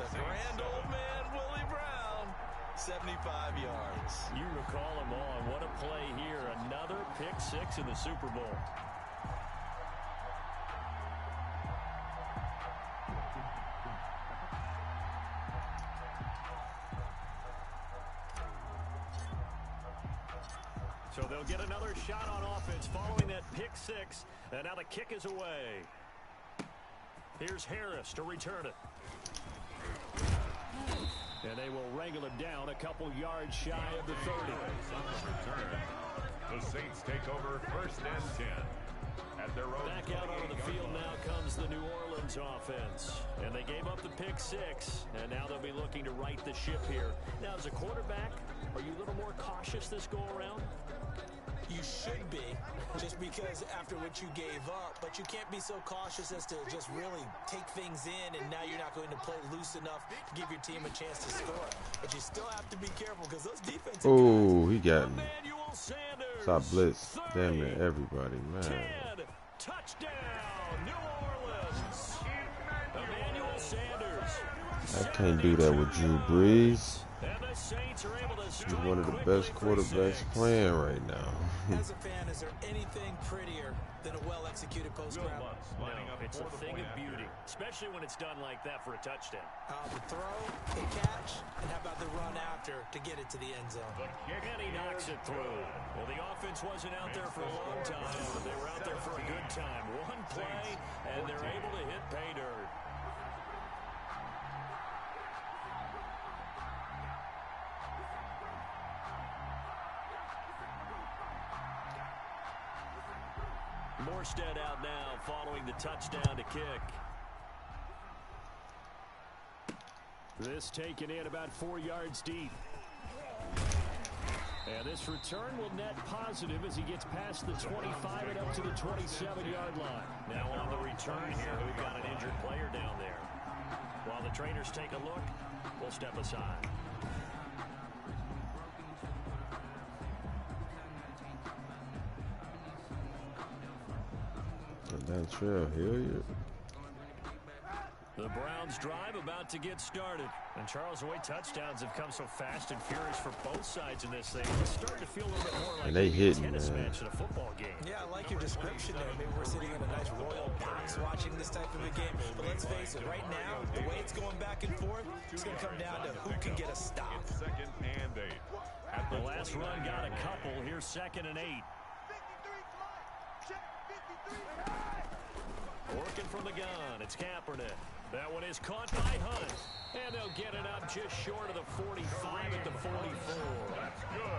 The grand old man, Willie Brown, 75 yards. You recall them all. What a play here. Another pick six in the Super Bowl. So they'll get another shot on offense following that pick six. And now the kick is away. Here's Harris to return it. And they will wrangle him down a couple yards shy of the 30. The Saints take over 1st and 10 at their own. Back out onto the field now comes the New Orleans offense. And they gave up the pick six. And now they'll be looking to right the ship here. Now, as a quarterback, are you a little more cautious this go around? You should be, just because after what you gave up, but you can't be so cautious as to just really take things in, and now you're not going to play loose enough to give your team a chance to score. But you still have to be careful because those defensive guys. Oh, he got me. Emmanuel Sanders. Stop blitz. Damn near everybody, man. 10, touchdown, New Orleans. Emmanuel Sanders. I can't do that with Drew Brees. And the Saints are able to He's one of the best quarterbacks playing right now. As a fan, is there anything prettier than a well-executed post-grab? No, it's a thing of beauty, especially when it's done like that for a touchdown. The throw, the catch, and how about the run after to get it to the end zone? And he knocks it through. Well, the offense wasn't out there for a long time, but they were out there for a good time. One play, and they're able to hit pay dirt. Morstead out now following the touchdown to kick. This taken in about 4 yards deep. And this return will net positive as he gets past the 25 and up to the 27-yard line. Now on the return here, we've got an injured player down there. While the trainers take a look, we'll step aside. That trail, hell yeah. The Browns drive about to get started. And Charles, the way touchdowns have come so fast and furious for both sides in this thing, it's starting to feel a little bit more like a tennis match in a football game. Yeah, I like your description there. Maybe we're sitting in a nice royal box watching this type of a game. But let's face it, right now, the way it's going back and forth, it's going to come down to who can get a stop. 2nd and 8. The last run got a couple. Here's 2nd and 8. Working from the gun, it's Kaepernick. That one is caught by Hunt. And they'll get it up just short of the 45 at the 44.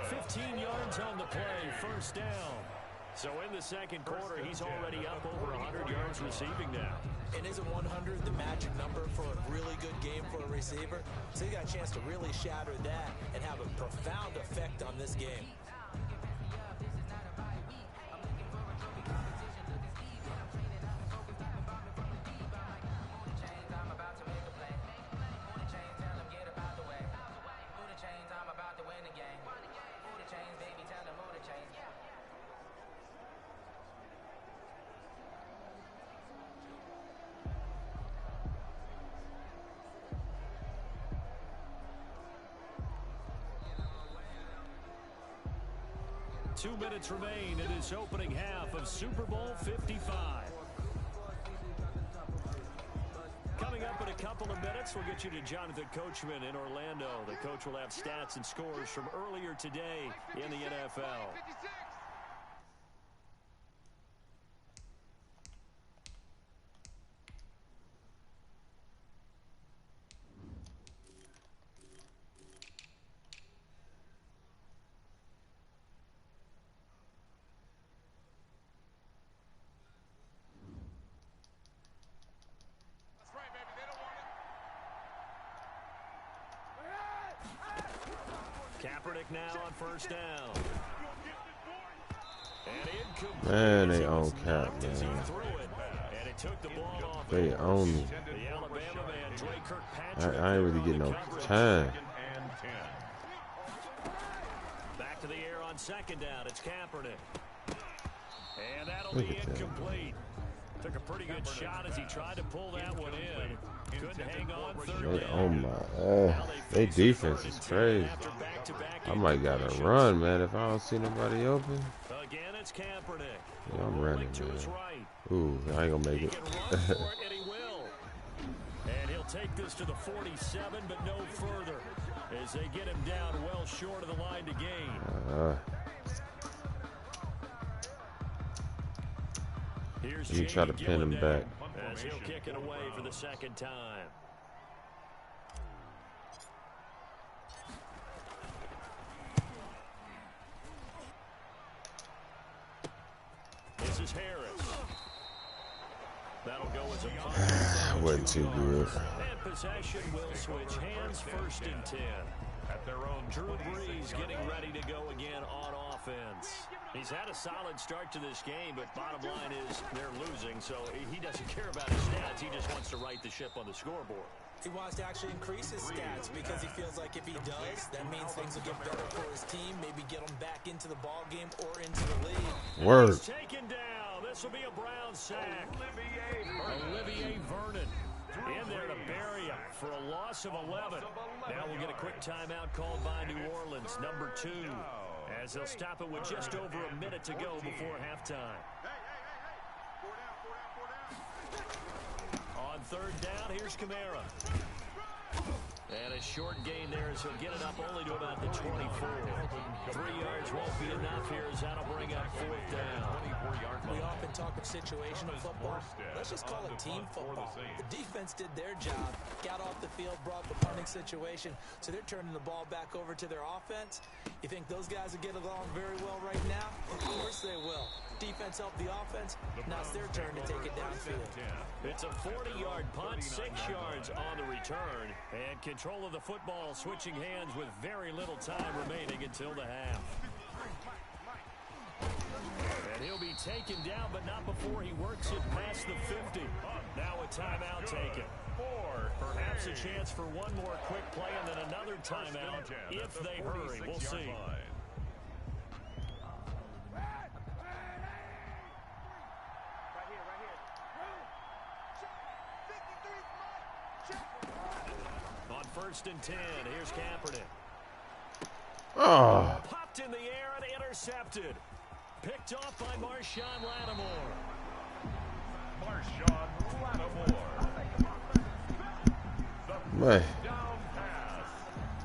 15 yards on the play, first down. So in the second quarter, he's already up over 100 yards receiving now. And isn't 100 the magic number for a really good game for a receiver? So you got a chance to really shatter that and have a profound effect on this game. 2 minutes remain in this opening half of Super Bowl 55. Coming up in a couple of minutes, we'll get you to Jonathan Coachman in Orlando. The coach will have stats and scores from earlier today in the NFL. Kaepernick now on first down. Man, they own Cap, man. They own me. I ain't really getting no time. Back to the air on second down. It's Kaepernick. And that'll be incomplete. Took a pretty good shot as he tried to pull that one in. Couldn't hang on third down. Oh my, they defense is crazy. I might gotta run, man, if I don't see nobody open. Again, it's Kaepernick. Yeah, I'm running, man. Ooh, I ain't gonna make it. And he'll take this to the 47, but no further, as they get him down well short of the line to gain. You try to pin him back. As he'll kick it away for the second time. This is Harris. That'll go as a punt. Wasn't too good. And possession will switch hands, 1st and 10. At their own, Drew Brees getting ready to go again on offense. He's had a solid start to this game, but bottom line is they're losing, so he doesn't care about his stats. He just wants to right the ship on the scoreboard. He wants to actually increase his stats because he feels like if he does, that means things will get better for his team, maybe get him back into the ball game or into the league. Word. He's taken down. This will be a Brown sack. Olivier Vernon in there to bury him for a loss of 11. Now we'll get a quick timeout called by New Orleans, number 2, as they'll stop it with just over a minute to go before halftime. On third down, here's Kamara. And a short gain there as he'll get it up only to about the 24. 3 yards won't be enough here as that'll bring up 4th down. We often talk of situational football. Let's just call it team football. The defense did their job, got off the field, brought the punting situation, so they're turning the ball back over to their offense. You think those guys will get along very well right now? Of course they will. Defense helped the offense. Now it's their turn to take it downfield. It's a 40-yard punt, 6 yards on the return, and control of the football switching hands with very little time remaining until the half. And he'll be taken down, but not before he works it past the 50. Now a timeout taken. Perhaps a chance for one more quick play and then another timeout if they hurry. We'll see. On 1st and 10, here's Kaepernick. Oh. Popped in the air and intercepted. Picked off by Marshawn Lattimore. Man.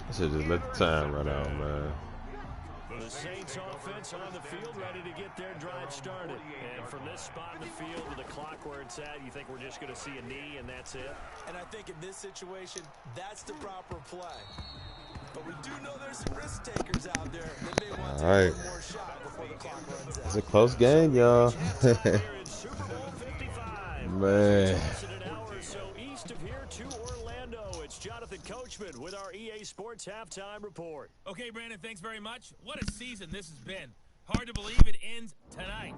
I should just let the time run out, man. The Saints offense on the field ready to get their drive started. And from this spot in the field to the clock where it's at, you think we're just going to see a knee and that's it? And I think in this situation, that's the proper play. But we do know there's some risk takers out there that may want to take one more shot before the clock runs out. It's a close game, y'all. Man. An hour or so east of here to Orlando. It's Jonathan Coachman with our EA Sports Halftime Report. Okay, Brandon, thanks very much. What a season this has been. Hard to believe it ends tonight,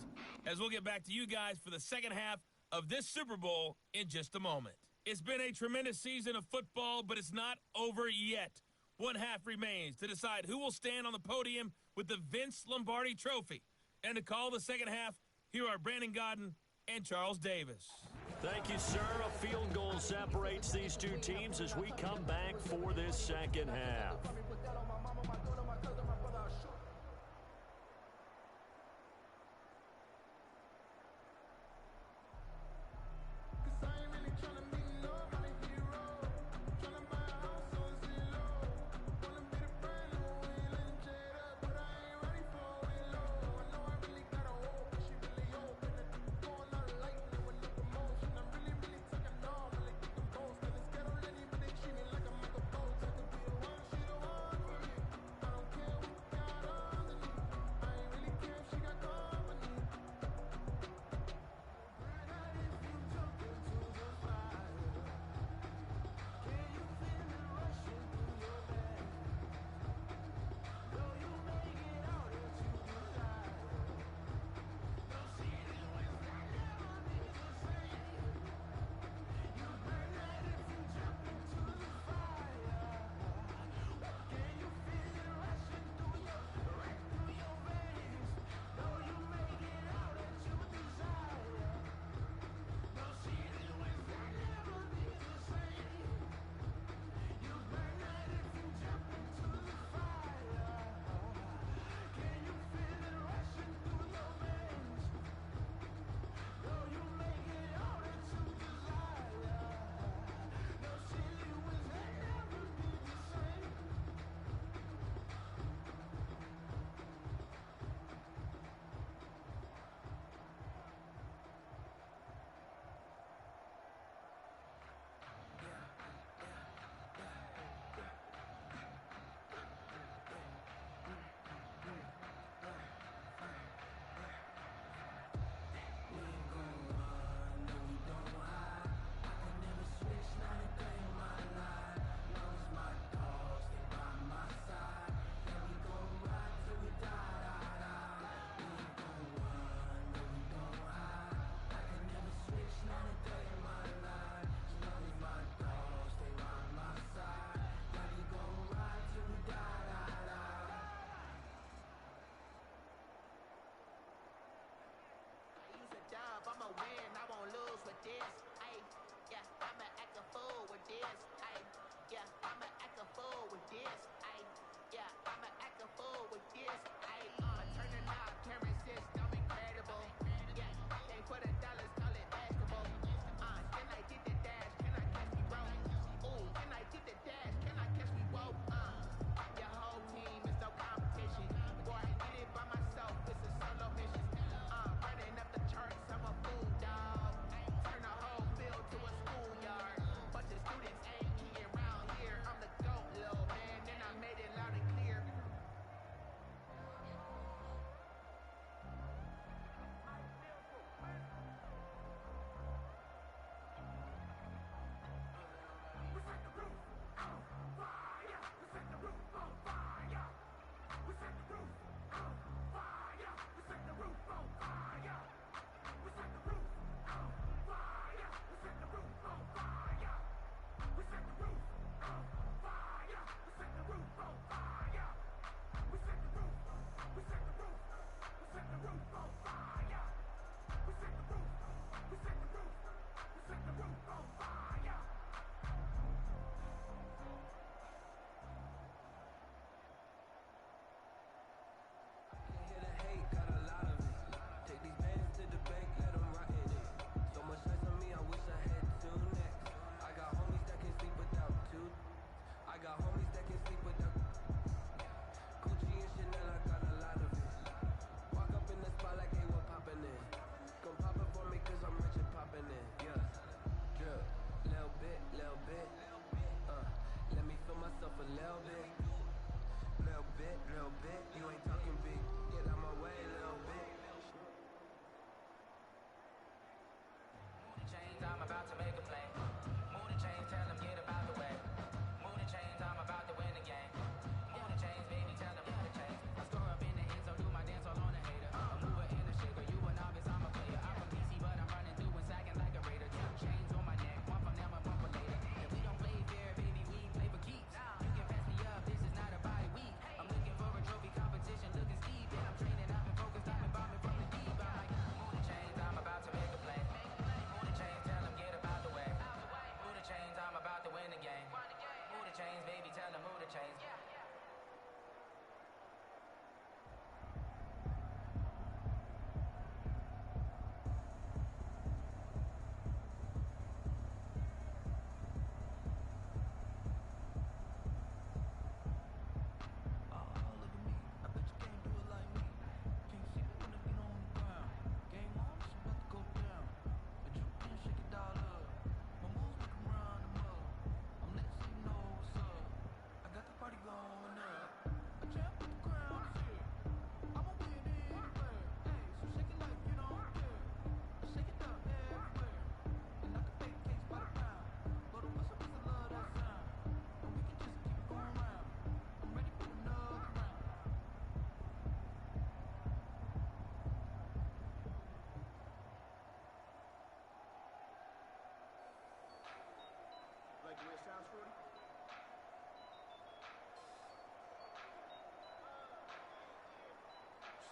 as we'll get back to you guys for the second half of this Super Bowl in just a moment. It's been a tremendous season of football, but it's not over yet. One half remains to decide who will stand on the podium with the Vince Lombardi Trophy. And to call the second half, here are Brandon Godden and Charles Davis. Thank you, sir. A field goal separates these two teams as we come back for this second half.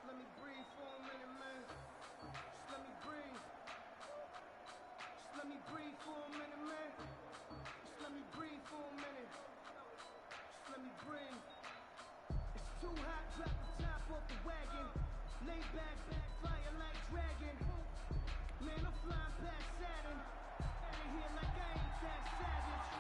Let me breathe for a minute, man. Just let me breathe. Just let me breathe for a minute, man. Just let me breathe for a minute. Just let me breathe. It's too hot, drop the top off the wagon. Lay back, fire like dragon. Man, I'm flying past Saturn. Out of here like I ain't that savage.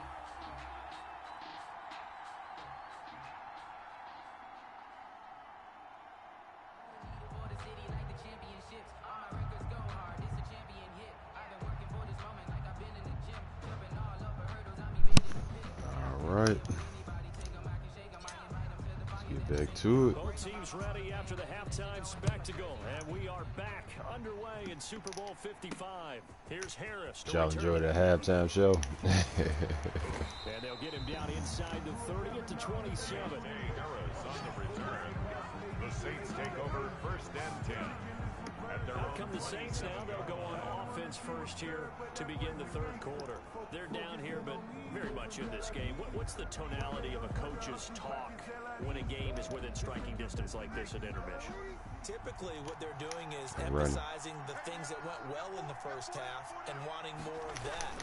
All right. Let's get back to it. Both teams ready after the halftime spectacle, and we are back underway in Super Bowl 55. Here's Harris. Y'all enjoyed the halftime show. And they'll get him down inside the 30 to 27. Harris on the return. The Saints take over 1st and 10. Out come the Saints now. They'll go on offense first here to begin the third quarter. They're down here, but very much in this game. What's the tonality of a coach's talk when a game is within striking distance like this at intermission? Typically, what they're doing is emphasizing the things that went well in the first half and wanting more of that.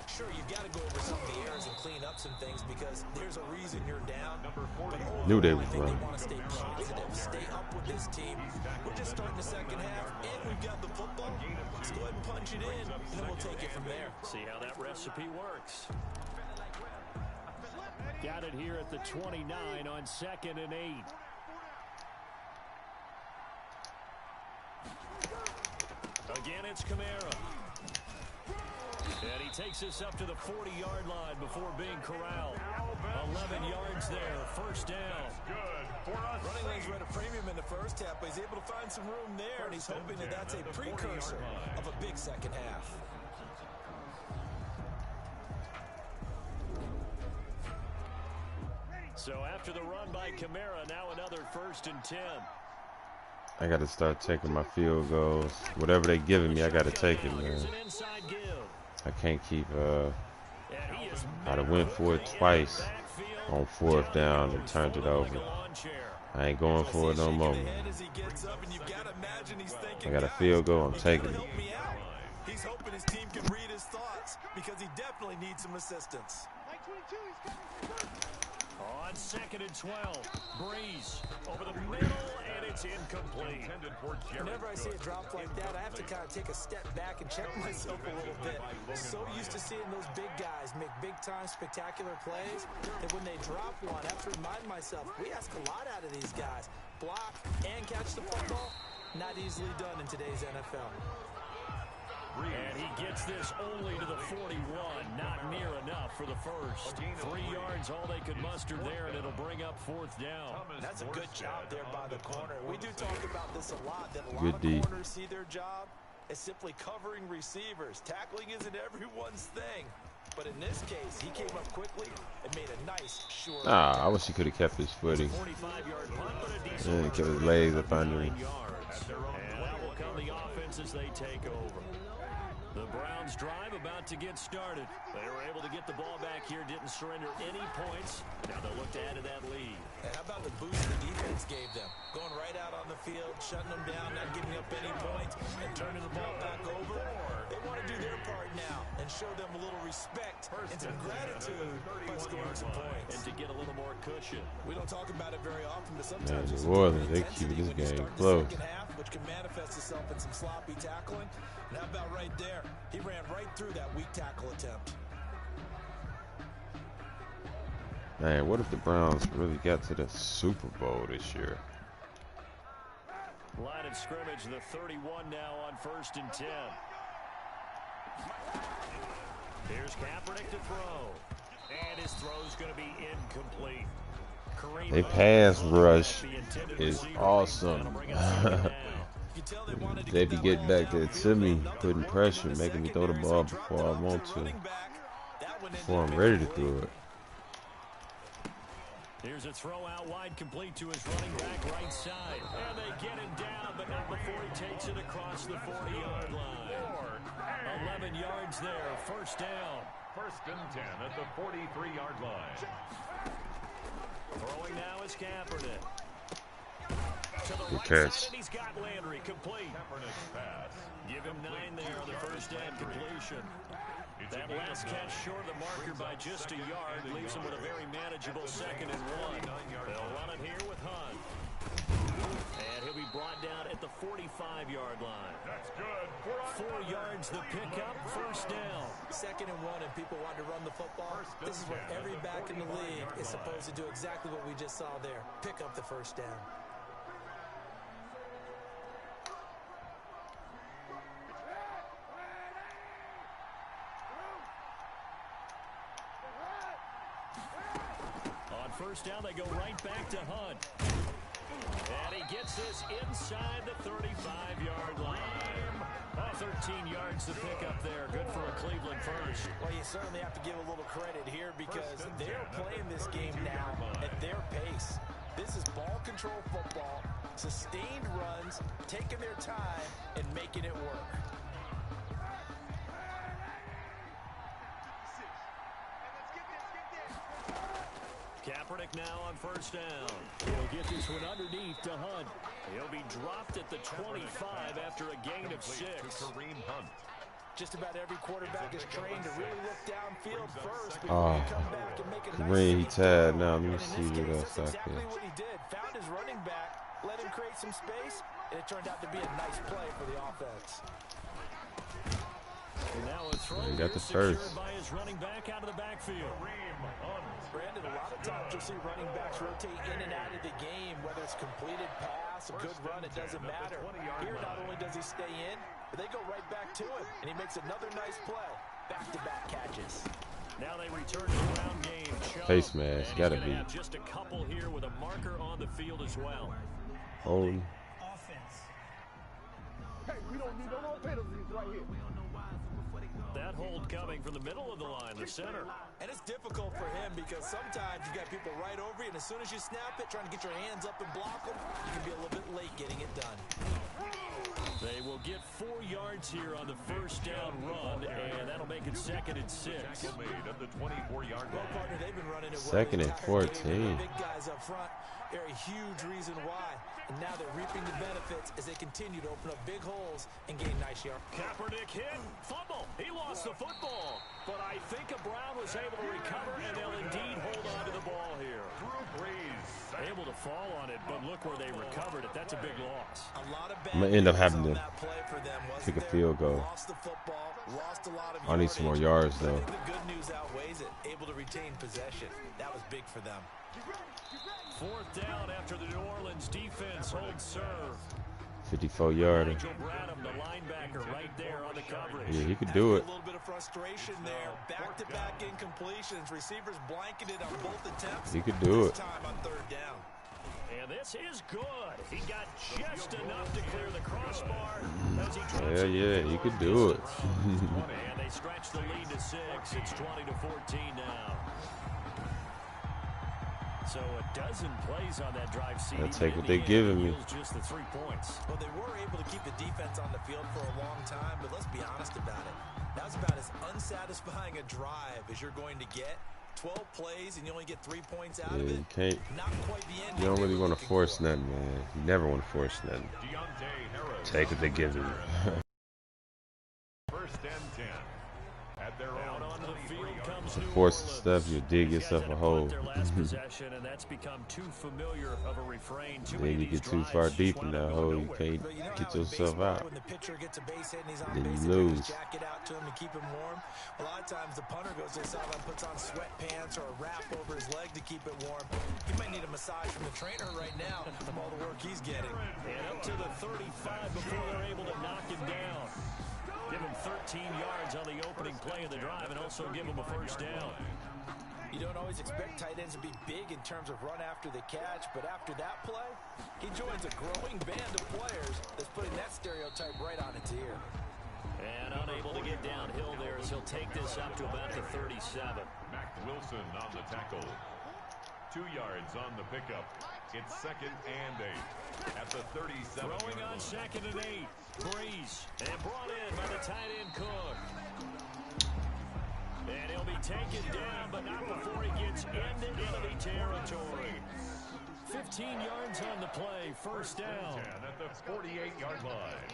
Sure, you've got to go over some of the errors and clean up some things because there's a reason you're down. But Knew they overall, was I think they running. want to stay positive, stay up with this team. We're just starting the second half, and we've got the football. Let's go ahead and punch it in, and then we'll take it from there. See how that recipe works. Got it here at the 29 on 2nd and 8. Again, it's Kamara. And he takes us up to the 40-yard line before being corralled. 11 yards there, first down. Good for us. Running lanes were at a premium in the first half, but he's able to find some room there, and he's hoping that that's a precursor of a big second half. So after the run by Kamara, now another 1st and 10. I got to start taking my field goals. Whatever they giving me, I got to take it, man. I can't keep, I'd have went for it twice on 4th down and turned it over. I ain't going for it no more, man. I got a field goal, I'm taking it. He's hoping his team can read his thoughts because he definitely needs some assistance. On 2nd and 12, Breeze over the middle, and it's incomplete. Whenever I see a drop like that, I have to kind of take a step back and check myself a little bit. So used to seeing those big guys make big-time spectacular plays that when they drop one, I have to remind myself, we ask a lot out of these guys. Block and catch the football, not easily done in today's NFL. And he gets this only to the 41, not near enough for the first. 3 yards, all they could muster there, and it'll bring up 4th down. That's a good job there by the corner. We do talk about this a lot, that a lot Good of D. corners see their job, is simply covering receivers. Tackling isn't everyone's thing. But in this case, he came up quickly and made a nice, short. I wish he could have kept his footing. 45-yard punt, but a decent And kept his legs up under him. 9 yards. And out will come the offense as they take over. The Browns drive about to get started. They were able to get the ball back here, didn't surrender any points. Now they'll look to add to that lead. And how about the boost the defense gave them? Going right out on the field, shutting them down, not giving up any points, and turning the ball back over. They want to do their part now and show them a little respect and some gratitude by scoring some points. And to get a little more cushion. We don't talk about it very often, but sometimes Man, there's New Orleans, they keep this game close. half, which can manifest itself in some sloppy tackling. And how about right there? He ran right through that weak tackle attempt. Man, what if the Browns really got to the Super Bowl this year? Line of scrimmage, the 31 now on 1st and 10. Here's Kaepernick to throw. And his throw's going to be incomplete. They pass rush is awesome. They be getting back there to me, putting pressure, making me throw the ball before I want to, before I'm ready to throw it. Here's a throw out wide, complete to his running back right side. And they get him down, but not before he takes it across the 40-yard line. 11 yards there, 1st down. 1st and 10 at the 43-yard line. Throwing now is Kaepernick. To the Good right catch. side, and he's got Landry complete. Kaepernick's pass. Give him 9 there on the 1st down completion. That last catch short of the marker by just a yard leaves him with a very manageable 2nd and 1. They'll run it here with Hunt. And he'll be brought down at the 45-yard line. That's good. 4 yards the pickup, 1st down. 2nd and 1 and people want to run the football. This is what every back in the league is supposed to do, exactly what we just saw there. Pick up the 1st down. On 1st down, they go right back to Hunt. And he gets this inside the 35-yard line. 13 yards to pick up there. Good for a Cleveland first. Well, you certainly have to give a little credit here because they're playing this game now at their pace. This is ball control football, sustained runs, taking their time, and making it work. Kaepernick now on 1st down. He'll get this one underneath to Hunt. He'll be dropped at the 25 after a gain of 6. Kareem Hunt. Just about every quarterback is trained to really look downfield first before you come back and make a nice Kareem, he tied now. Let me And in see this what case, else that's I exactly can. what he did. Found his running back, let him create some space, and it turned out to be a nice play for the offense. And now a throw He got the secured first. by his running back out of the backfield. Brandon, a lot of times you'll see running backs rotate in and out of the game, whether it's completed pass, a good run, it doesn't matter. Here, not only does he stay in, but they go right back to him, and he makes another nice play. Back-to-back catches. Now they return to the ground game. Face mask, gotta be. Have just a couple here with a marker on the field as well. Holy. Offense. Hey, we don't need no more penalties right here. That hold coming from the middle of the line, the center. And it's difficult for him because sometimes you've got people right over you, and as soon as you snap it, trying to get your hands up and block them, you can be a little bit late getting it done. They will get 4 yards here on the 1st down run, and that'll make it 2nd and 6. Made at the 24-yard Well, line. partner, they've been running it well. 2nd and The entire 14. game. Big guys up front. They're a huge reason why. And now they're reaping the benefits as they continue to open up big holes and gain nice yards. Kaepernick hit, fumble. He lost the football. But I think a Brown was able to recover, and they'll indeed hold on to the ball here. Able to fall on it, but look where they recovered it. That's a big loss. A lot of I'm gonna end up having to that play for them, kick a wasn't field there? goal. Lost the football, lost a lot of I need some more yardage. yards though. I think the good news outweighs it. Able to retain possession. That was big for them. 4th down after the New Orleans defense holds serve. 54-yarder. Nigel Bradham, the linebacker, right there on the coverage. Yeah, he could do it. A little bit of frustration there. Back-to-back incompletions. Receivers blanketed on both attempts. He could do This it. time on 3rd down. And this is good. He got just enough to clear the crossbar. As he Yeah, yeah, you could do it. And they stretch the lead to 6. It's 20-14 now. So a dozen plays on that drive. I'll take what they're giving me. Just the 3 points. Well, they were able to keep the defense on the field for a long time, but let's be honest about it. That was about as unsatisfying a drive as you're going to get. 12 plays and you only get 3 points out of it. You can't. Not quite the end. You don't really want to force nothing, man. You never want to force nothing. Take what they're giving you. First and 10. At their Out own onto the field comes To New force the Orleans. stuff, you'll dig These yourself guys a had hole. punt their last possession, and that's become too familiar of a refrain. Too many Then you of these get too drives far just deep in wound that up hole, going you nowhere. can't But you know get how in yourself baseball, out. when the pitcher gets a base hit and he's on Then you base, they lose. just jack it out to him to keep him warm. A lot of times the punter goes to the sideline, puts on sweatpants or a wrap over his leg to keep it warm. He might need a massage from the trainer right now from all the work he's getting. And up to the 35 before they're able to knock him down. Give him 13 yards on the opening play of the drive and also give him a first down. You don't always expect tight ends to be big in terms of run after the catch, but after that play, he joins a growing band of players that's putting that stereotype right on its ear. And unable to get downhill there as he'll take this up to about the 37. Mac Wilson on the tackle. 2 yards on the pickup. It's second and 8 at the 37. Throwing on second and 8. Breeze. And brought in by the tight end Cook. And he'll be taken down, but not before he gets into enemy territory. 15 yards on the play. First down. 10 at the 48-yard line.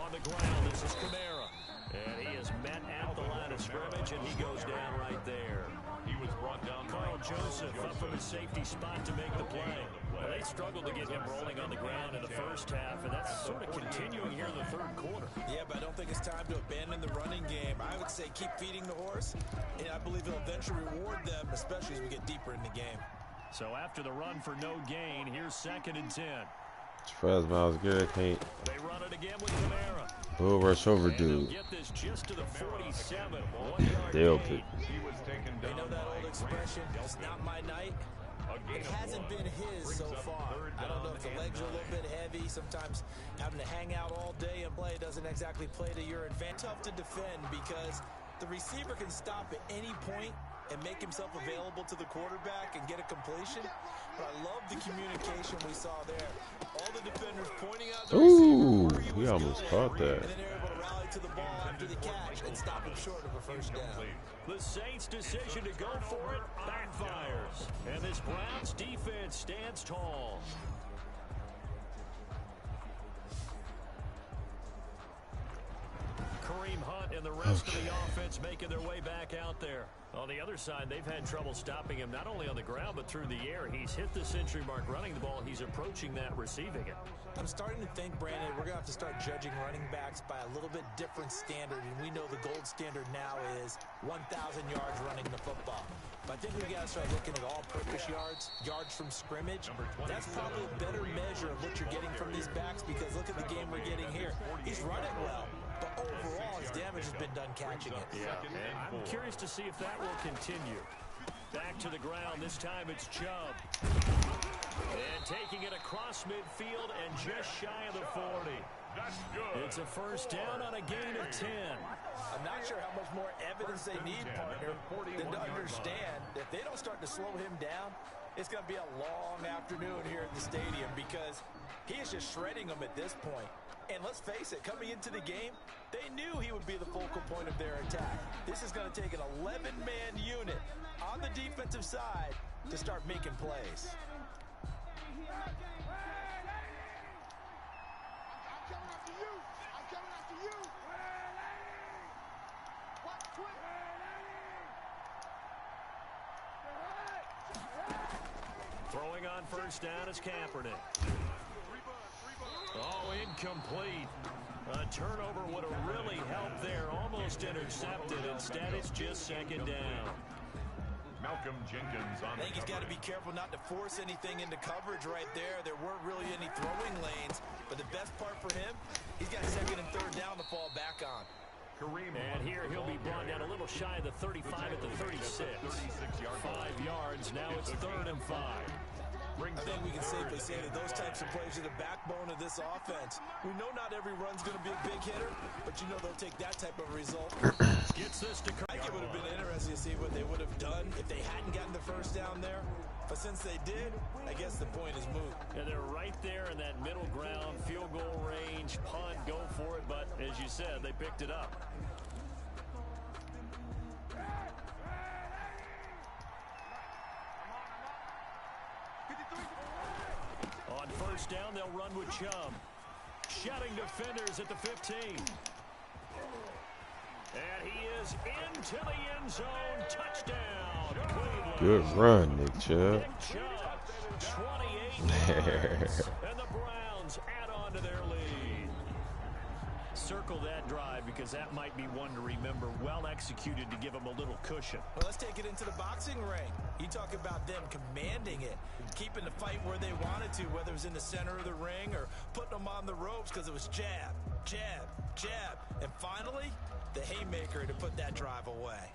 On the ground, this is Kamara. And he is met at the line of scrimmage, and he goes down right there. He was brought down. Carl Joseph up from his safety spot to make the play. Well, they struggled to get him rolling on the ground in the first half, and that's sort of continuing here in the third quarter. Yeah, but I don't think it's time to abandon the running game. I would say keep feeding the horse, and I believe it'll eventually reward them, especially as we get deeper in the game. So after the run for no gain, here's second and 10. As Miles Garrett can't They run it again with Kamara. bull rush over And they'll dude. get this just to the 47. 1 yard They'll gain. pick. He was taken You down know that by old expression, it's not my night? It hasn't been his so far. I don't know if the legs are a little bit heavy. Sometimes having to hang out all day and play doesn't exactly play to your advantage. Tough to defend because the receiver can stop at any point and make himself available to the quarterback and get a completion. But I love the communication we saw there. All the defenders pointing out the Ooh, receiver where he was almost going, caught that. and then they're able to rally to the ball after the catch and stop him short of a first down. The Saints' decision to go for it backfires. And this Browns defense stands tall. Kareem Hunt and the rest of the offense making their way back out there. On the other side, they've had trouble stopping him not only on the ground but through the air. He's hit the century mark running the ball. He's approaching that receiving it. I'm starting to think, Brandon, we're going to have to start judging running backs by a little bit different standard. And we know the gold standard now is 1,000 yards running the football. But I think we've got to start looking at all-purpose yards, yards from scrimmage. That's probably a better measure of what you're getting from these backs because look at the game we're getting here. He's running well, but overall his damage has been done catching it. Yeah, and I'm curious to see if that will continue. Back to the ground. This time it's Chubb. And taking it across midfield and just shy of the 40. That's good. It's a first down on a gain of 10. I'm not sure how much more evidence they need, partner, than to understand that if they don't start to slow him down, it's going to be a long afternoon here at the stadium because he is just shredding them at this point. And let's face it, coming into the game, they knew he would be the focal point of their attack. This is going to take an 11-man unit on the defensive side to start making plays. Throwing on first down is Kaepernick. Oh, incomplete. A turnover would have really helped there. Almost intercepted. Instead, it's just second down. Malcolm Jenkins on I think he's got to be careful not to force anything into coverage right there. There weren't really any throwing lanes, but the best part for him, he's got second and third down to fall back on. And here he'll be brought down a little shy of the 35 at the 36. 5 yards. Now it's 3rd and 5. I think we can safely say that those types of plays are the backbone of this offense. We know not every run's going to be a big hitter, but you know they'll take that type of result. Gets this to I think it would have been interesting to see what they would have done if they hadn't gotten the first down there. But since they did, I guess the point is moot. And they're right there in that middle ground, field goal range, punt, go for it. But as you said, they picked it up. On first down, they'll run with Chum. Shutting defenders at the 15. And he is into the end zone. Touchdown, Cleveland. Good run, Nick Chubb. Nick Chubb, 28 yards. And the Browns add on to their lead. Circle that drive because that might be one to remember. Well executed to give them a little cushion. Well, let's take it into the boxing ring. You talk about them commanding it, keeping the fight where they wanted to, whether it was in the center of the ring or putting them on the ropes because it was jab, jab, jab. And finally, the haymaker to put that drive away.